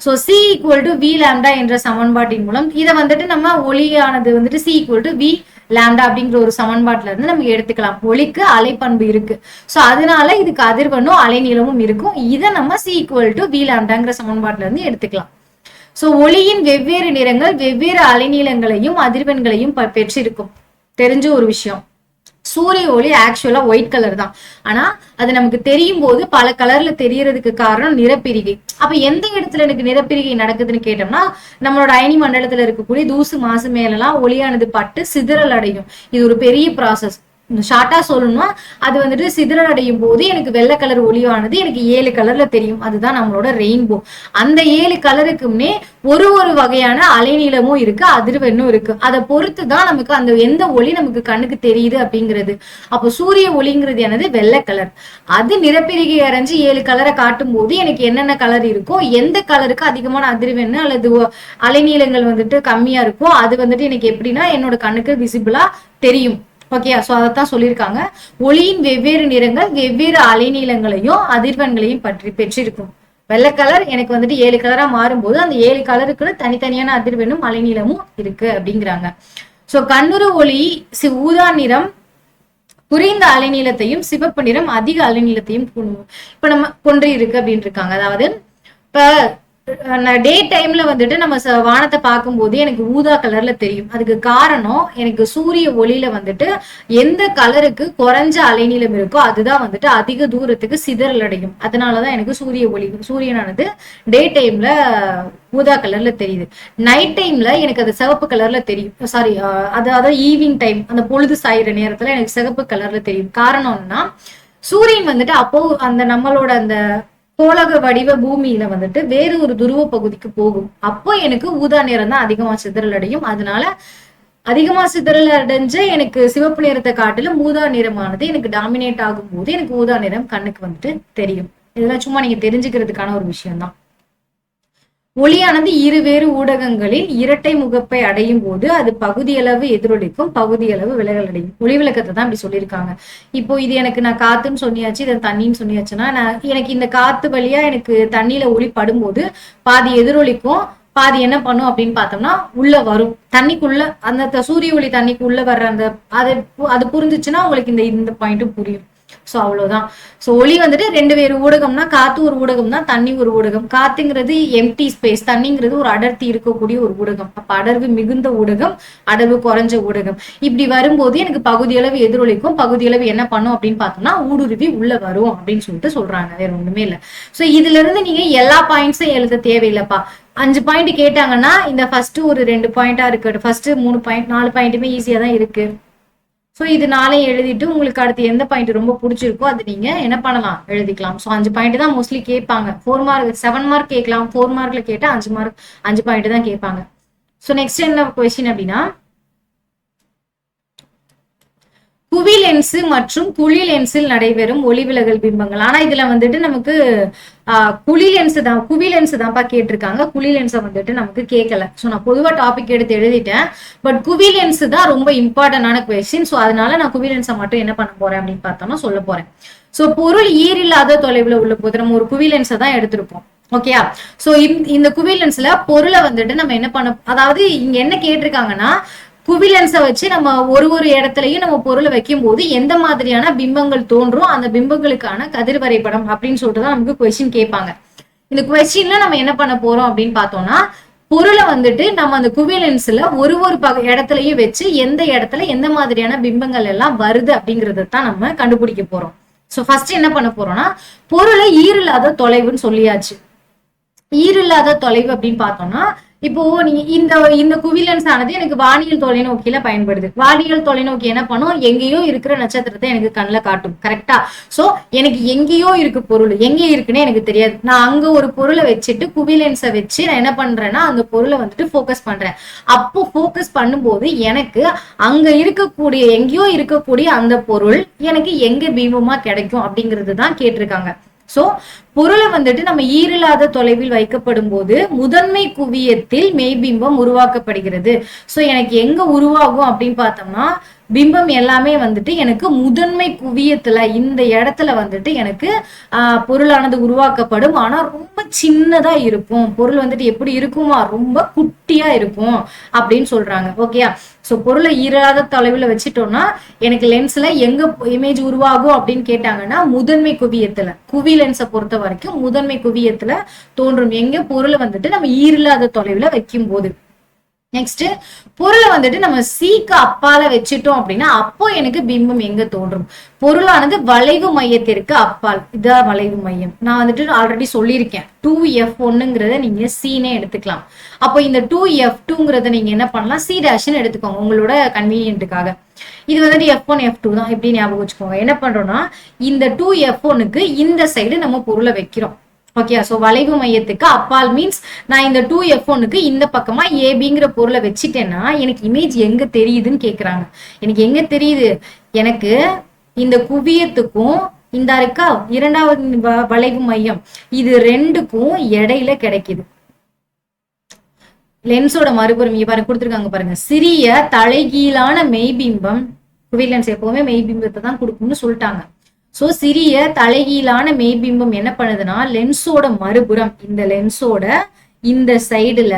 சோ C = V லாம்டா என்ற சமன்பாட்டின் மூலம் இதை வந்துட்டு நம்ம ஒளியானது வந்துட்டு C = V லாம்டா அப்படிங்கிற ஒரு சமன்பாட்டுல இருந்து நம்ம எடுத்துக்கலாம். ஒளிக்கு அலைப்பண்பு இருக்கு, சோ அதனால இதுக்கு அதிர்வெண்ணும் அலைநீளமும் இருக்கும். இதை நம்ம C = V லாம்டாங்கிற சமன்பாட்டுல இருந்து எடுத்துக்கலாம். சோ ஒளியின் வெவ்வேறு நிறங்கள் வெவ்வேறு அலைநீளங்களையும் அதிர்வெண்களையும் பெற்றிருக்கும். தெரிஞ்ச ஒரு விஷயம், சூரிய ஒளி ஆக்சுவலா ஒயிட் கலர் தான். ஆனா அது நமக்கு தெரியும் போது பல கலர்ல தெரியறதுக்கு காரணம் நிறப்பிரிகை. அப்ப எந்த இடத்துல எனக்கு நிறப்பிரிகை நடக்குதுன்னு கேட்டோம்னா, நம்மளோட அயனி மண்டலத்துல இருக்கக்கூடிய தூசு மாசு மேலெல்லாம் ஒளியானது பட்டு சிதறல் அடையும். இது ஒரு பெரிய ப்ராசஸ். ஷார்ட்டா சொல்லணும்னா, அது வந்துட்டு சிதறல் அடையும் போது எனக்கு வெள்ளை கலர் ஒளியானது எனக்கு 7 கலர்ல தெரியும். அதுதான் நம்மளோட ரெயின்போ. அந்த 7 கலருக்குமே ஒரு வகையான அலைநீளமும் இருக்கு, அதிர்வெண்ணும் இருக்கு. அதை பொறுத்துதான் நமக்கு அந்த எந்த ஒளி நமக்கு கண்ணுக்கு தெரியுது அப்படிங்கிறது. அப்போ சூரிய ஒளிங்கிறது என்னது, வெள்ளை கலர். அது நிறப்பிரிகை அரைஞ்சு 7 கலரை காட்டும் போது எனக்கு என்னென்ன கலர் இருக்கோ, எந்த கலருக்கு அதிகமான அதிர்வெண் அல்லது அலைநீளங்கள் வந்துட்டு கம்மியா இருக்கோ அது வந்துட்டு எனக்கு எப்படின்னா என்னோட கண்ணுக்கு விசிபிளா தெரியும். ஓகேயா? சோ அதைத்தான் சொல்லியிருக்காங்க. ஒளியின் வெவ்வேறு நிறங்கள் வெவ்வேறு அலைநீளங்களையும் அதிர்வெண்களையும் பெற்றிருக்கும். வெள்ளை கலர் எனக்கு வந்துட்டு 7 கலரா மாறும்போது அந்த 7 கலருக்கு தனித்தனியான அதிர்வெண்ணும் அலைநீளமும் இருக்கு அப்படிங்கிறாங்க. சோ கண்ணுறு ஒளி ஊதா நிறம் குறைந்த அலைநீளத்தையும் சிவப்பு நிறம் அதிக அலைநீளத்தையும் இப்ப நம்ம கொண்டு இருக்கு அப்படின்னு இருக்காங்க. அதாவது இப்ப டே டைம்ல வந்துட்டு நம்ம வானத்தை பார்க்கும்போது எனக்கு ஊதா கலர்ல தெரியும். அதுக்கு காரணம் எனக்கு சூரிய ஒளியில வந்துட்டு எந்த கலருக்கு குறைஞ்ச அலைநீளம் இருக்கோ அதுதான் வந்துட்டு அதிக தூரத்துக்கு சிதறல் அடையும். அதனாலதான் எனக்கு சூரியனானது டே டைம்ல ஊதா கலர்ல தெரியுது. நைட் டைம்ல எனக்கு அது சிவப்பு கலர்ல தெரியும். சாரி, அதாவது ஈவினிங் டைம் அந்த பொழுது சாயிற நேரத்துல எனக்கு சிவப்பு கலர்ல தெரியும். காரணம்னா சூரியன் வந்துட்டு அப்போ அந்த நம்மளோட அந்த கோளக வடிவ பூமியில வந்துட்டு வேறு ஒரு துருவ பகுதிக்கு போகும். அப்போ எனக்கு ஊதா நிறம் தான் அதிகமா சிதறல் அடையும். அதனால அதிகமா சிதறல் அடைஞ்ச எனக்கு சிவப்பு நிறத்தை காட்டிலும் ஊதா நிறமானது எனக்கு டாமினேட் ஆகும் போது எனக்கு ஊதா நிறம் கண்ணுக்கு வந்துட்டு தெரியும். இதெல்லாம் சும்மா நீங்க தெரிஞ்சுக்கிறதுக்கான ஒரு விஷயம் தான். ஒளியானது இருவேறு ஊடகங்களில் இரட்டை முகப்பை அடையும் போது அது பகுதியளவு எதிரொலிக்கும், பகுதியளவு விலகல் அடையும். ஒளி விளக்கத்தை தான் இப்படி சொல்லியிருக்காங்க. இப்போ இது எனக்கு நான் காத்துன்னு சொன்னியாச்சு, இதை தண்ணின்னு சொன்னியாச்சுன்னா எனக்கு இந்த காத்து வழியா எனக்கு தண்ணியில ஒளி படும்போது பாதி எதிரொலிக்கும், பாதி என்ன பண்ணும் அப்படின்னு பார்த்தோம்னா உள்ள வரும் தண்ணிக்குள்ள. அந்த சூரிய ஒளி தண்ணிக்குள்ள வர்ற அந்த அது புரிஞ்சிச்சுன்னா உங்களுக்கு இந்த பாயிண்ட்டும் புரியும். சோ அவ்வளவுதான். சோ ஒளி வந்துட்டு ரெண்டு வேறு ஊடகம்னா காத்து ஒரு ஊடகம் தான், தண்ணி ஒரு ஊடகம். காத்துங்கிறது எம்டி ஸ்பேஸ், தண்ணிங்கிறது ஒரு அடர்த்தி இருக்கக்கூடிய ஒரு ஊடகம். அப்ப அடர்வு மிகுந்த ஊடகம், அடர்வு குறைஞ்ச ஊடகம். இப்படி வரும்போது எனக்கு பகுதியளவு எதிரொலிக்கும், பகுதியளவு என்ன பண்ணும் அப்படின்னு பார்த்தோம்னா ஊடுருவி உள்ள வரும் அப்படின்னு சொல்லிட்டு சொல்றாங்க. வேற ஒண்ணுமே இல்லை. சோ இதுல இருந்து நீங்க எல்லா பாயிண்ட்ஸும் எழுத தேவையில்லைப்பா. 5 பாயிண்ட் கேட்டாங்கன்னா இந்த ஃபர்ஸ்ட் ஒரு 2 பாயிண்டா இருக்கு, ஃபர்ஸ்ட் 3 பாயிண்ட் 4 பாயிண்ட்டுமே ஈஸியா தான் இருக்கு. ஸோ இது நாளையும் எழுதிட்டு உங்களுக்கு அடுத்து எந்த பாயிண்ட் ரொம்ப பிடிச்சிருக்கோ அது நீங்க என்ன பண்ணலாம் எழுதிக்கலாம். ஸோ 5 பாயிண்ட் தான் மோஸ்ட்லி கேட்பாங்க. 4 மார்க் 7 மார்க் கேட்கலாம், 4 மார்க்ல கேட்டா 5 பாயிண்ட் தான் கேட்பாங்க. ஸோ நெக்ஸ்ட் என்ன கொஸ்டின் அப்படின்னா, குவி லென்ஸ் மற்றும் குழி லென்ஸில் நடைபெறும் ஒளிவிலகல் பிம்பங்கள். ஆனா இதுல வந்துட்டு நமக்கு குவி லென்ஸ் தான்ப்பா கேட்டிருக்காங்க. குழி லென்ஸை வந்துட்டு நமக்கு கேட்கல. ஸோ நான் பொதுவா டாபிக் எடுத்து எழுதிட்டேன். பட் குவி லென்ஸ் தான் ரொம்ப இம்பார்ட்டன்டான கொஸ்டின். ஸோ அதனால நான் குவி லென்ஸை மட்டும் என்ன பண்ண போறேன் அப்படின்னு பார்த்தோம்னா சொல்ல போறேன். ஸோ பொருள் ஈரில்லாத தொலைவுல உள்ள போது நம்ம ஒரு குவி லென்ஸை தான் எடுத்திருப்போம். ஓகேயா? சோ இந்த குவி லென்ஸ்ல பொருளை வந்துட்டு நம்ம என்ன பண்ண, அதாவது இங்க என்ன கேட்டிருக்காங்கன்னா குவி லென்ஸை வச்சு நம்ம ஒரு இடத்துலயும் நம்ம பொருளை வைக்கும் போது எந்த மாதிரியான பிம்பங்கள் தோன்றும், அந்த பிம்பங்களுக்கான கதிர் வரைபடம் அப்படின்னு சொல்லிட்டு தான் நமக்கு கொஸ்டின் கேட்பாங்க. இந்த கொஸ்டின்ல நம்ம என்ன பண்ண போறோம் அப்படின்னு பார்த்தோம்னா பொருளை வந்துட்டு நம்ம அந்த குவி லென்ஸ்ல ஒரு இடத்துலயும் வச்சு எந்த இடத்துல எந்த மாதிரியான பிம்பங்கள் எல்லாம் வருது அப்படிங்கறத தான் நம்ம கண்டுபிடிக்க போறோம். சோ ஃபர்ஸ்ட் என்ன பண்ண போறோம்னா பொருளை ஈரில்லாத தொலைவுன்னு சொல்லியாச்சு. ஈரில்லாத தொலைவு அப்படின்னு பார்த்தோம்னா இப்போ நீங்க இந்த குவி லென்ஸ் ஆனது எனக்கு வானியல் தொலைநோக்கியில பயன்படுது. வானியல் தொலைநோக்கி என்ன பண்ணும், எங்கேயோ இருக்கிற நட்சத்திரத்தை எனக்கு கண்ணுல காட்டும். கரெக்டா? சோ எனக்கு எங்கேயோ இருக்கு பொருள், எங்க இருக்குன்னு எனக்கு தெரியாது. நான் அங்க ஒரு பொருளை வச்சுட்டு குவி லென்ஸை வச்சு நான் என்ன பண்றேன்னா அந்த பொருளை வந்துட்டு போக்கஸ் பண்றேன். அப்போ போக்கஸ் பண்ணும்போது எனக்கு அங்க இருக்கக்கூடிய எங்கேயோ இருக்கக்கூடிய அந்த பொருள் எனக்கு எங்க பிம்பமா கிடைக்கும் அப்படிங்கிறது தான் கேட்டிருக்காங்க. சோ பொருளை வந்துட்டு நம்ம ஈரில்லாத தொலைவில் வைக்கப்படும் போது முதன்மை குவியத்தில் மெய்பிம்பம் உருவாக்கப்படுகிறது. சோ எனக்கு எங்க உருவாகும் அப்படின்னு பார்த்தோம்னா பிம்பம் எல்லாமே வந்துட்டு எனக்கு முதன்மை குவியத்துல இந்த இடத்துல வந்துட்டு எனக்கு பொருளானது உருவாக்கப்படும். ஆனா ரொம்ப சின்னதா இருக்கும். பொருள் வந்துட்டு எப்படி இருக்குமா, ரொம்ப குட்டியா இருக்கும் அப்படின்னு சொல்றாங்க. ஓகேயா? சோ பொருளை ஈராத தொலைவுல வச்சுட்டோம்னா எனக்கு லென்ஸ்ல எங்க இமேஜ் உருவாகும் அப்படின்னு கேட்டாங்கன்னா முதன்மை குவியத்துல, குவி லென்ஸை பொறுத்த வரைக்கும் முதன்மை குவியத்துல தோன்றும். எங்க பொருளை வந்துட்டு நம்ம ஈரில்லாத தொலைவுல வைக்கும் போது. நெக்ஸ்ட் பொருளை வந்துட்டு நம்ம சீக்கு அப்பால வச்சுட்டோம் அப்படின்னா அப்போ எனக்கு பிம்பம் எங்க தோன்றும், பொருளானது வளைவு மையத்திற்கு அப்பால். இதான் வளைவு மையம். நான் வந்துட்டு ஆல்ரெடி சொல்லியிருக்கேன் 2F1ங்கிறத நீங்க சீனே எடுத்துக்கலாம். அப்போ இந்த 2F2ங்கிறத நீங்க என்ன பண்ணலாம், C' எடுத்துக்கோங்க உங்களோட கன்வீனியன்ட்டுக்காக. இது வந்துட்டு F1 F2 தான், எப்படி ஞாபகம் வச்சுக்கோங்க. என்ன பண்றோம்னா இந்த 2F1க்கு இந்த சைடு நம்ம பொருளை வைக்கிறோம். ஓகே, சோ வளைவு மையத்துக்கு அப்பால் மீன்ஸ் நான் இந்த 2F1க்கு இந்த பக்கமா ஏபிங்கிற பொருளை வச்சுட்டேன்னா எனக்கு இமேஜ் எங்க தெரியுதுன்னு கேக்குறாங்க. எனக்கு எங்க தெரியுது, எனக்கு இந்த குவியத்துக்கும் இந்த இருக்கா இரண்டாவது வளைவு மையம் இது ரெண்டுக்கும் இடையில கிடைக்குது. லென்ஸோட மறுபுறம் இங்க பாருங்க கொடுத்துருக்காங்க பாருங்க, சிறிய தலைகீழான மெய்பிம்பம். குவி லென்ஸ் எப்பவுமே மெய்பிம்பத்தை தான் கொடுக்கும்னு சொல்லிட்டாங்க. சோ சிறிய தலைகீழான மெய்பிம்பம் என்ன பண்ணுதுன்னா லென்ஸோட மறுபுறம் இந்த லென்ஸோட இந்த சைடுல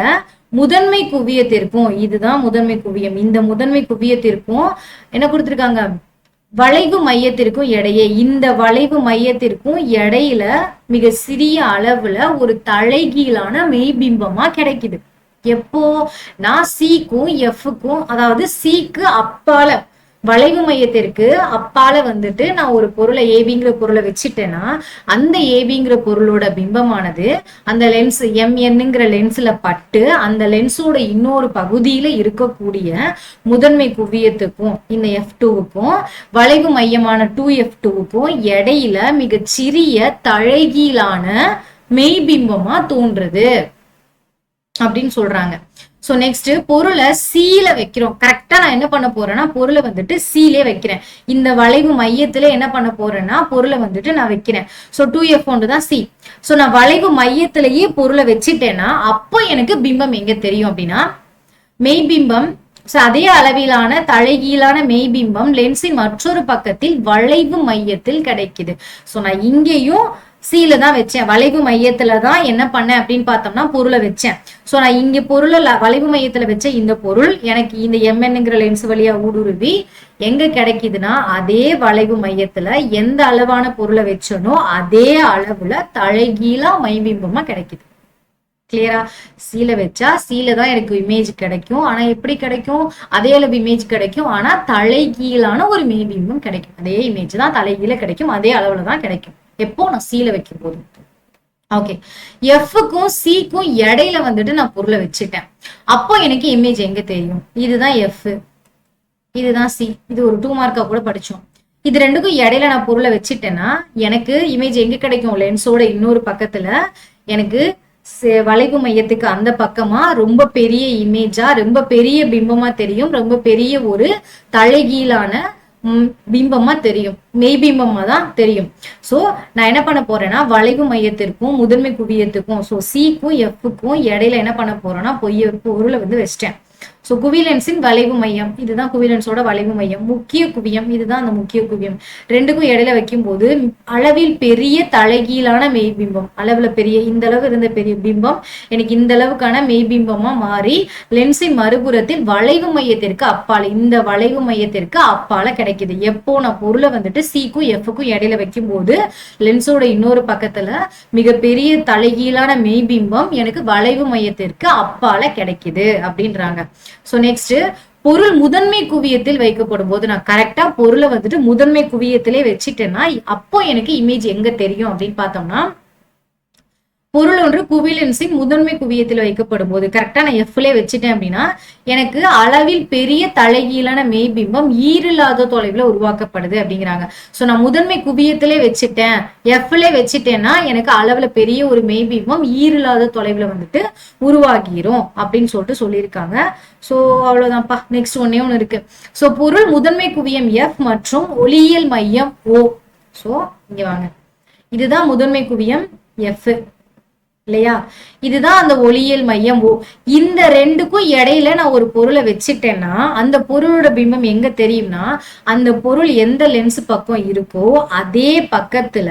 முதன்மை குவியத்திற்கும், இதுதான் முதன்மை குவியம், இந்த முதன்மை குவியத்திற்கும் என்ன கொடுத்திருக்காங்க வளைவு மையத்திற்கும் இடையே, இந்த வளைவு மையத்திற்கும் இடையில மிக சிறிய அளவுல ஒரு தலைகீழான மெய்பிம்பமா கிடைக்குது. எப்போ? நான் சிக்கும் எஃப்க்கும், அதாவது சிக்கு அப்பால, வளைவு மையத்திற்கு அப்பால வந்துட்டு நான் ஒரு பொருளை ஏபிங்கிற பொருளை வச்சுட்டேன்னா அந்த ஏபிங்கிற பொருளோட பிம்பமானது அந்த லென்ஸ் எம்என்னுங்கிற லென்ஸ்ல பட்டு அந்த லென்ஸோட இன்னொரு பகுதியில இருக்கக்கூடிய முதன்மை குவியத்துக்கும் இந்த F2க்கும் வளைவு மையமான 2F2க்கும் இடையில மிகச் சிறிய தலைகீழான மெய்பிம்பமா தோன்றுது அப்படின்னு சொல்றாங்க. சோ நெக்ஸ்ட் பொருளை சீல வைக்கிறோம். கரெக்டா நான் என்ன பண்ண போறேன்னா பொருளை வந்துட்டு சீலே வைக்கிறேன். இந்த வளைவு மையத்துல என்ன பண்ண போறேன்னா பொருளை வந்துட்டு நான் வைக்கிறேன். சோ 2F1 தான் சி. சோ நான் வளைவு மையத்திலேயே பொருளை வச்சுட்டேன்னா அப்போ எனக்கு பிம்பம் எங்க தெரியும் அப்படின்னா மெய்பிம்பம். அதே அளவிலான தலைகீழான மெய்பிம்பம் லென்ஸின் மற்றொரு பக்கத்தில் வளைவு மையத்தில் கிடைக்குது. சோ நான் இங்கேயும் சீல தான் வச்சேன், வளைவு மையத்துல தான் என்ன பண்ணேன் அப்படின்னு பார்த்தோம்னா பொருளை வச்சேன். சோ நான் இங்க பொருளை வளைவு மையத்துல வச்ச இந்த பொருள் எனக்கு இந்த எம்என்ங்கிற லென்ஸ் வழியா ஊடுருவி எங்க கிடைக்குதுன்னா அதே வளைவு மையத்துல எந்த அளவான பொருளை வச்சனோ அதே அளவுல தலைகீழா மைபிம்பமா கிடைக்குது. கிளியரா? சீல வச்சா சீல தான் எனக்கு இமேஜ் கிடைக்கும். ஆனா எப்படி கிடைக்கும்? அதே அளவு இமேஜ் கிடைக்கும். ஆனா தலைகீழான ஒரு மெய்பிம்பம் கிடைக்கும். அதே இமேஜ் தான் தலைகீழ கிடைக்கும், அதே அளவுல தான் கிடைக்கும். எப்போ? நான் சீல வைக்கும் போது. ஓகே, எஃப்க்கும் சிக்கும் இடையில வந்துட்டு நான் பொருளை வச்சுட்டேன். அப்போ எனக்கு இமேஜ் எங்க தெரியும்? இதுதான் எஃப், இதுதான் சி. இது ஒரு 2 மார்க்கா கூட படிச்சோம். இது ரெண்டுக்கும் இடையில நான் பொருளை வச்சுட்டேன்னா எனக்கு இமேஜ் எங்க கிடைக்கும்? லென்ஸோட இன்னொரு பக்கத்துல எனக்கு வளைவு மையத்துக்கு அந்த பக்கமா ரொம்ப பெரிய இமேஜா, ரொம்ப பெரிய பிம்பமா தெரியும், ரொம்ப பெரிய ஒரு தலைகீழான பிம்பமா தெரியும், மெய்பிம்பமா தான் தெரியும். சோ நான் என்ன பண்ண போறேன்னா வளைவு மையத்திற்கும் முதன்மை குவியத்துக்கும், சோ சிக்கும் எஃப்க்கும் இடையில என்ன பண்ண போறேன்னா பொருளை வந்து வச்சிட்டேன். சோ குவிலென்ஸின் வளைவு மையம், இதுதான் குவிலென்ஸோட வளைவு மையம். முக்கிய குவியம், இதுதான் அந்த முக்கிய குவியம். ரெண்டுக்கும் இடையில வைக்கும் போது அளவில் பெரிய தலைகீழான மெய்பிம்பம், அளவுல பெரிய, இந்த அளவு இருந்த பெரிய பிம்பம் எனக்கு இந்த அளவுக்கான மெய்பிம்பமா மாறி லென்ஸின் மறுபுறத்தில் வளைவு மையத்திற்கு அப்பால, இந்த வளைவு மையத்திற்கு அப்பால கிடைக்குது. எப்போ? நான் பொருளை வந்துட்டு சிக்கும் எஃப்க்கும் இடையில வைக்கும் போது லென்ஸோட இன்னொரு பக்கத்துல மிகப்பெரிய தலைகீழான மெய்பிம்பம் எனக்கு வளைவு மையத்திற்கு அப்பால கிடைக்குது அப்படின்றாங்க. சோ நெக்ஸ்ட் பொருள் முதன்மை குவியத்தில் வைக்கப்படும் போது நான் கரெக்டா பொருளை வந்துட்டு முதன்மை குவியத்திலே வச்சுட்டேன்னா அப்போ எனக்கு இமேஜ் எங்க தெரியும் அப்படின்னு பார்த்தோம்னா பொருள் ஒன்று குவிலென்ஸின் முதன்மை குவியத்தில் வைக்கப்படும் போது கரெக்டா நான் எஃப்லே வச்சுட்டேன் அப்படின்னா எனக்கு அளவில் பெரிய தலைகீழான மெய்பிம்பம் ஈரில்லாத தொலைவுல உருவாக்கப்படுது அப்படிங்கிறாங்க. சோ நான் முதன்மை குவியத்திலே வச்சுட்டேன், எஃப்லே வச்சுட்டேன்னா எனக்கு அளவுல பெரிய ஒரு மெய்பிம்பம் ஈரில்லாத தொலைவுல வந்துட்டு உருவாகிரும் அப்படின்னு சொல்லிட்டு சொல்லியிருக்காங்க. சோ அவ்வளவுதான்ப்பா. நெக்ஸ்ட் ஒண்ணு இருக்கு. சோ பொருள் முதன்மை குவியம் எஃப் மற்றும் ஒளியியல் மையம் ஓ. சோ இங்க வாங்க, இதுதான் முதன்மை குவியம் எஃப் இல்லையா? இதுதான் அந்த ஒளியியல் மையம் ஓ. இந்த ரெண்டுக்கும் இடையில நான் ஒரு பொருளை வச்சுட்டேன்னா அந்த பொருளோட பிம்பம் எங்க தெரியும்னா அந்த பொருள் எந்த லென்ஸ் பக்கம் இருக்கோ அதே பக்கத்துல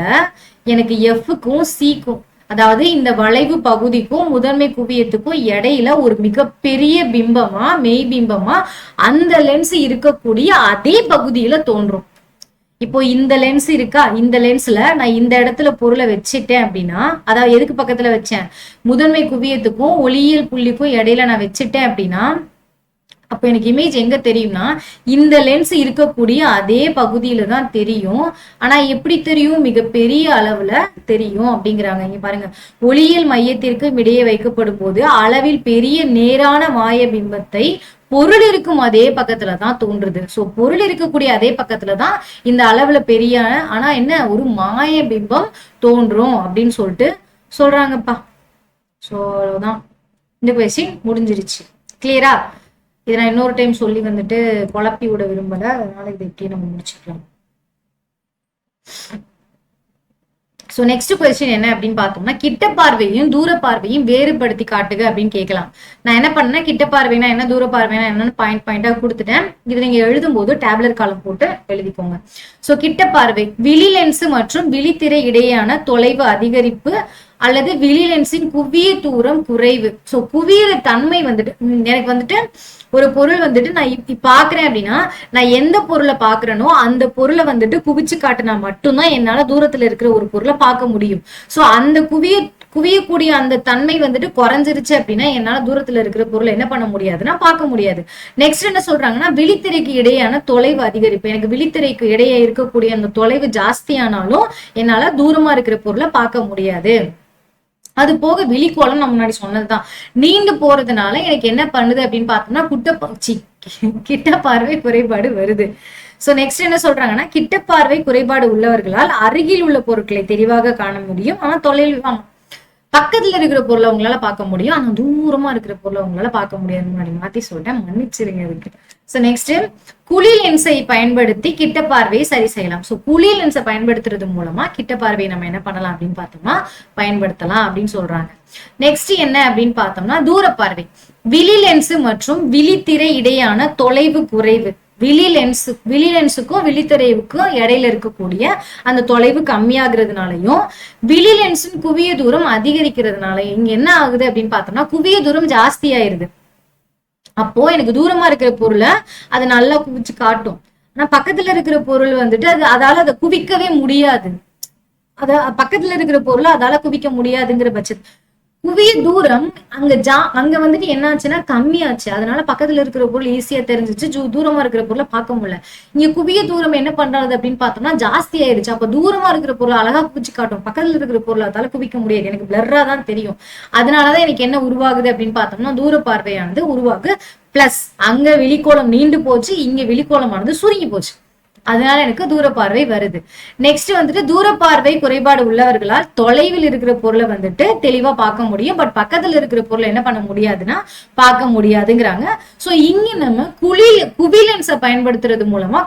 எனக்கு எஃப்க்கும் சிக்கும், அதாவது இந்த வளைவு பகுதிக்கும் முதன்மை குவியத்துக்கும் இடையில ஒரு மிகப்பெரிய பிம்பமா, மெய்பிம்பமா அந்த லென்ஸ் இருக்கக்கூடிய அதே பகுதியில தோன்றும். இப்போ இந்த லென்ஸ் இருக்கா, இந்த லென்ஸ்ல நான் இந்த இடத்துல பொருளை வச்சுட்டேன் அப்படின்னா, அதாவது எதுக்கு பக்கத்துல வச்சேன்? முதன்மை குவியத்துக்கும் ஒளியியல் புள்ளிக்கும் இடையில நான் வச்சுட்டேன் அப்படின்னா அப்ப எனக்கு இமேஜ் எங்க தெரியும்னா இந்த லென்ஸ் இருக்கக்கூடிய அதே பகுதியில தான் தெரியும். ஆனா எப்படி தெரியும்? மிகப்பெரிய அளவுல தெரியும் அப்படிங்கிறாங்க. இங்க பாருங்க, ஒளியியல் மையத்திற்கு இடையே வைக்கப்படும் போது அளவில் பெரிய நேரான மாய பிம்பத்தை பொருள் இருக்கும் அதே பக்கத்துலதான் தோன்றுது. சோ பொருள் இருக்கக்கூடிய அதே பக்கத்துலதான் இந்த அளவுல பெரிய ஆனா என்ன ஒரு மாய பிம்பம் தோன்றும் அப்படின்னு சொல்லிட்டு சொல்றாங்கப்பா. சோ அவ்வளவுதான், இந்த கொஸ்டின் முடிஞ்சிருச்சு. கிளியரா? இதை நான் இன்னொரு டைம் சொல்லி வந்துட்டு குழப்பி விட விரும்பல, அதனால இதை எப்படி நம்ம முடிச்சுக்கலாம். சோ நெக்ஸ்ட் கொஸ்டின் என்ன அப்படின்னு பார்த்தோம்னா கிட்ட பார்வையும் தூர பார்வையும் வேறுபடுத்தி காட்டுக அப்படின்னு கேட்கலாம். நான் என்ன பண்ணேன், கிட்ட பார்வைனா என்ன, தூர பார்வைனா என்னன்னு பாயிண்டா கொடுத்துட்டேன். இது நீங்க எழுதும் போது டேப்லெட் காலம் போட்டு எழுதிக்கோங்க. சோ கிட்ட பார்வை விழி லென்ஸ் மற்றும் விழித்திரை இடையேயான தொலைவு அதிகரிப்பு அல்லது விழி லென்ஸின் குவிய தூரம் குறைவு. சோ குவியற தன்மை வந்துட்டு எனக்கு வந்துட்டு ஒரு பொருள் வந்துட்டு நான் பாக்குறேன் அப்படின்னா நான் எந்த பொருளை பாக்குறேனோ அந்த பொருளை வந்துட்டு குவிச்சு காட்டினா மட்டும்தான் என்னால தூரத்துல இருக்கிற ஒரு பொருளை பார்க்க முடியும். சோ அந்த குவியக்கூடிய அந்த தன்மை வந்துட்டு குறைஞ்சிருச்சு அப்படின்னா என்னால தூரத்துல இருக்கிற பொருளை என்ன பண்ண முடியாதுன்னா பார்க்க முடியாது. நெக்ஸ்ட் என்ன சொல்றாங்கன்னா விழித்திரைக்கு இடையான தொலைவு அதிகரிப்பு. எனக்கு விழித்திரைக்கு இடையே இருக்கக்கூடிய அந்த தொலைவு ஜாஸ்தியானாலும் என்னால தூரமா இருக்கிற பொருளை பார்க்க முடியாது. அது போக விழிக்கோளம் நான் முன்னாடி சொன்னதுதான், நீண்டு போறதுனால எனக்கு என்ன பண்ணுது அப்படின்னு பார்த்தோம்னா கிட்ட பார்வை குறைபாடு வருது. சோ நெக்ஸ்ட் என்ன சொல்றாங்கன்னா கிட்ட பார்வை குறைபாடு உள்ளவர்களால் அருகில் உள்ள பொருட்களை தெளிவாக காண முடியும், ஆனா தொலைவில் பக்கத்துல இருக்கிற பொருளை உங்களால பார்க்க முடியும், ஆனா தூரமா இருக்கிற பொருளை உங்களால பார்க்க முடியாது. முன்னாடி மாத்தி சொல்லிட்டேன், மன்னிச்சிருங்க அதுக்கு. சோ நெக்ஸ்ட் குழி லென்ஸை பயன்படுத்தி கிட்ட பார்வையை சரி செய்யலாம். சோ குழி லென்ஸை பயன்படுத்துறது மூலமா கிட்ட பார்வையை நம்ம என்ன பண்ணலாம் அப்படின்னு பார்த்தோம்னா பயன்படுத்தலாம் அப்படின்னு சொல்றாங்க. நெக்ஸ்ட் என்ன அப்படின்னு பார்த்தோம்னா தூர பார்வை. விழி லென்ஸ் மற்றும் விழித்திரை இடையான தொலைவு குறைவு. விழி லென்ஸுக்கும் விழித்திரைவுக்கும் இடையில இருக்கக்கூடிய அந்த தொலைவு கம்மியாகிறதுனாலையும் விழி லென்ஸின் குவிய தூரம் அதிகரிக்கிறதுனாலையும் இங்க என்ன ஆகுது அப்படின்னு பார்த்தோம்னா குவிய தூரம் ஜாஸ்தி ஆயிருது. அப்போ எனக்கு தூரமா இருக்கிற பொருளை அது நல்லா குவிச்சு காட்டும், ஆனா பக்கத்துல இருக்கிற பொருள் வந்துட்டு அதால அதை குவிக்கவே முடியாது. பக்கத்துல இருக்கிற பொருளை அதால குவிக்க முடியாதுங்கிற பட்சத்து குவிய தூரம் அங்க வந்துட்டு என்ன ஆச்சுன்னா கம்மியாச்சு. அதனால பக்கத்துல இருக்கிற பொருள் ஈஸியா தெரிஞ்சிச்சு, தூரமா இருக்கிற பொருளை பார்க்க முடியல. இங்க குவிய தூரம் என்ன பண்றது அப்படின்னு பார்த்தோம்னா ஜாஸ்தி ஆயிருச்சு. அப்ப தூரமா இருக்கிற பொருள் அழகா குவிச்சு காட்டும், பக்கத்துல இருக்கிற பொருள் அதால குவிக்க முடியாது, எனக்கு பிளர்ரா தான் தெரியும். அதனாலதான் எனக்கு என்ன உருவாகுது அப்படின்னு பார்த்தோம்னா தூர பார்வையானது உருவாகு. பிளஸ் அங்க விழிக்கோளம் நீண்டு போச்சு, இங்க விழிக்கோளமானது சுருங்கி போச்சு, அதனால எனக்கு தூர பார்வை வருது. நெக்ஸ்ட் வந்துட்டு தூர பார்வை குறைபாடு உள்ளவர்களால் தொலைவில் இருக்கிற பொருளை வந்துட்டு தெளிவா பார்க்க முடியும், பட் பக்கத்துல இருக்கிற பொருளை என்ன பண்ண முடியாதுன்னா பார்க்க முடியாதுங்கிறாங்க. சோ இங்க நம்ம குவி லென்ஸை பயன்படுத்துறது மூலமா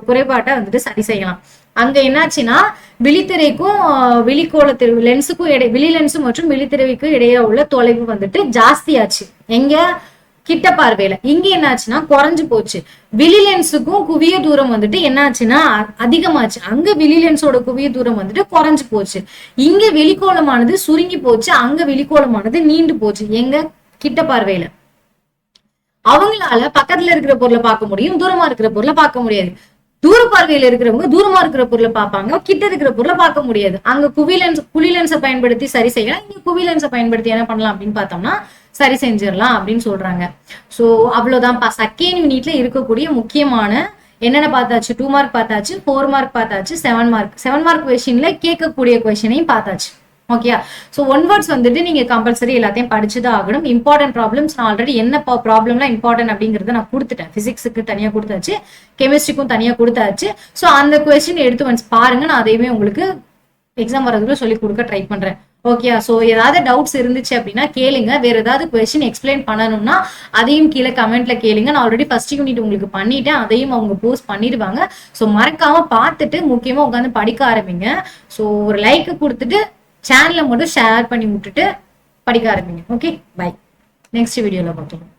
குறைபாட்டை வந்துட்டு சரி செய்யலாம். அங்க என்னாச்சுன்னா விழித்திரைக்கும் விழிக்கோளத்திற்கு லென்ஸுக்கும் விழி லென்ஸ் மற்றும் விழித்திரைக்கும் இடையே உள்ள தொலைவு வந்துட்டு ஜாஸ்தியாச்சு எங்க கிட்ட பார்வையில. இங்க என்னாச்சுன்னா குறைஞ்சு போச்சு. விழி லென்ஸுக்கும் குவிய தூரம் வந்துட்டு என்னாச்சுன்னா அதிகமாச்சு, அங்க விழி லென்ஸோட குவிய தூரம் வந்துட்டு குறைஞ்சு போச்சு. இங்க வெளிக்கோளமானது சுருங்கி போச்சு, அங்க வெளிக்கோளமானது நீண்டு போச்சு எங்க கிட்ட பார்வையில. அவங்களால பக்கத்துல இருக்கிற பொருளை பார்க்க முடியும், தூரமா இருக்கிற பொருளை பார்க்க முடியாது. தூர பார்வையில இருக்கிறவங்க தூரமா இருக்கிற பொருளை பார்ப்பாங்க, கிட்ட இருக்கிற பொருளை பார்க்க முடியாது. அங்க குழி லென்ஸை பயன்படுத்தி சரி செய்யலாம், இங்க குவி லென்ஸை பயன்படுத்தி என்ன பண்ணலாம் அப்படின்னு பார்த்தோம்னா சரி செஞ்சிடலாம் அப்படின்னு சொல்றாங்க. சோ அவ்வளவுதான்ப்பா செகண்ட் யூனிட்ல இருக்கக்கூடிய முக்கியமான என்னென்ன பார்த்தாச்சு. 2 மார்க் பார்த்தாச்சு, 4 மார்க் பார்த்தாச்சு, 7 மார்க் கொஸ்டின்ல கேட்கக்கூடிய கொஸ்டினையும் பார்த்தாச்சு. ஓகே, ஸோ ஒன் வேர்ட்ஸ் வந்துட்டு நீங்க கம்பல்சரி எல்லாத்தையும் படிச்சுதான் ஆகணும். இம்பார்ட்டன்ட் ப்ராப்ளம்ஸ் நான் ஆல்ரெடி என்ன ப்ராப்ளம்லாம் இம்பார்ட்டன்ட் அப்படிங்கறத நான் கொடுத்துட்டேன். பிசிக்ஸுக்கு தனியா கொடுத்தாச்சு, கெமிஸ்ட்ரிக்கும் தனியா கொடுத்தாச்சு. ஸோ அந்த கொஸ்டின் எடுத்து வந்து பாருங்க, நான் அதையுமே உங்களுக்கு எக்ஸாம் வரதுக்குள்ள சொல்லி கொடுக்க ட்ரை பண்றேன். ஓகே, சோ ஏதாவது டவுட்ஸ் இருந்துச்சு அப்படின்னா கேளுங்க. வேற ஏதாவது கொஸ்டின் எக்ஸ்பிளைன் பண்ணணும்னா அதையும் கீழே கமெண்ட்ல கேளுங்க. நான் ஆல்ரெடி ஃபர்ஸ்ட் யூனிட் உங்களுக்கு பண்ணிட்டேன், அதையும் அவங்க போஸ்ட் பண்ணிடுவாங்க. ஸோ மறக்காம பார்த்துட்டு முக்கியமா உட்காந்து படிக்க ஆரம்பிங்க. ஸோ ஒரு லைக் கொடுத்துட்டு சேனலை மட்டும் ஷேர் பண்ணி விட்டுட்டு படிக்க ஆரம்பிங்க. Okay, by. நெக்ஸ்ட் வீடியோல பார்க்கலாம்.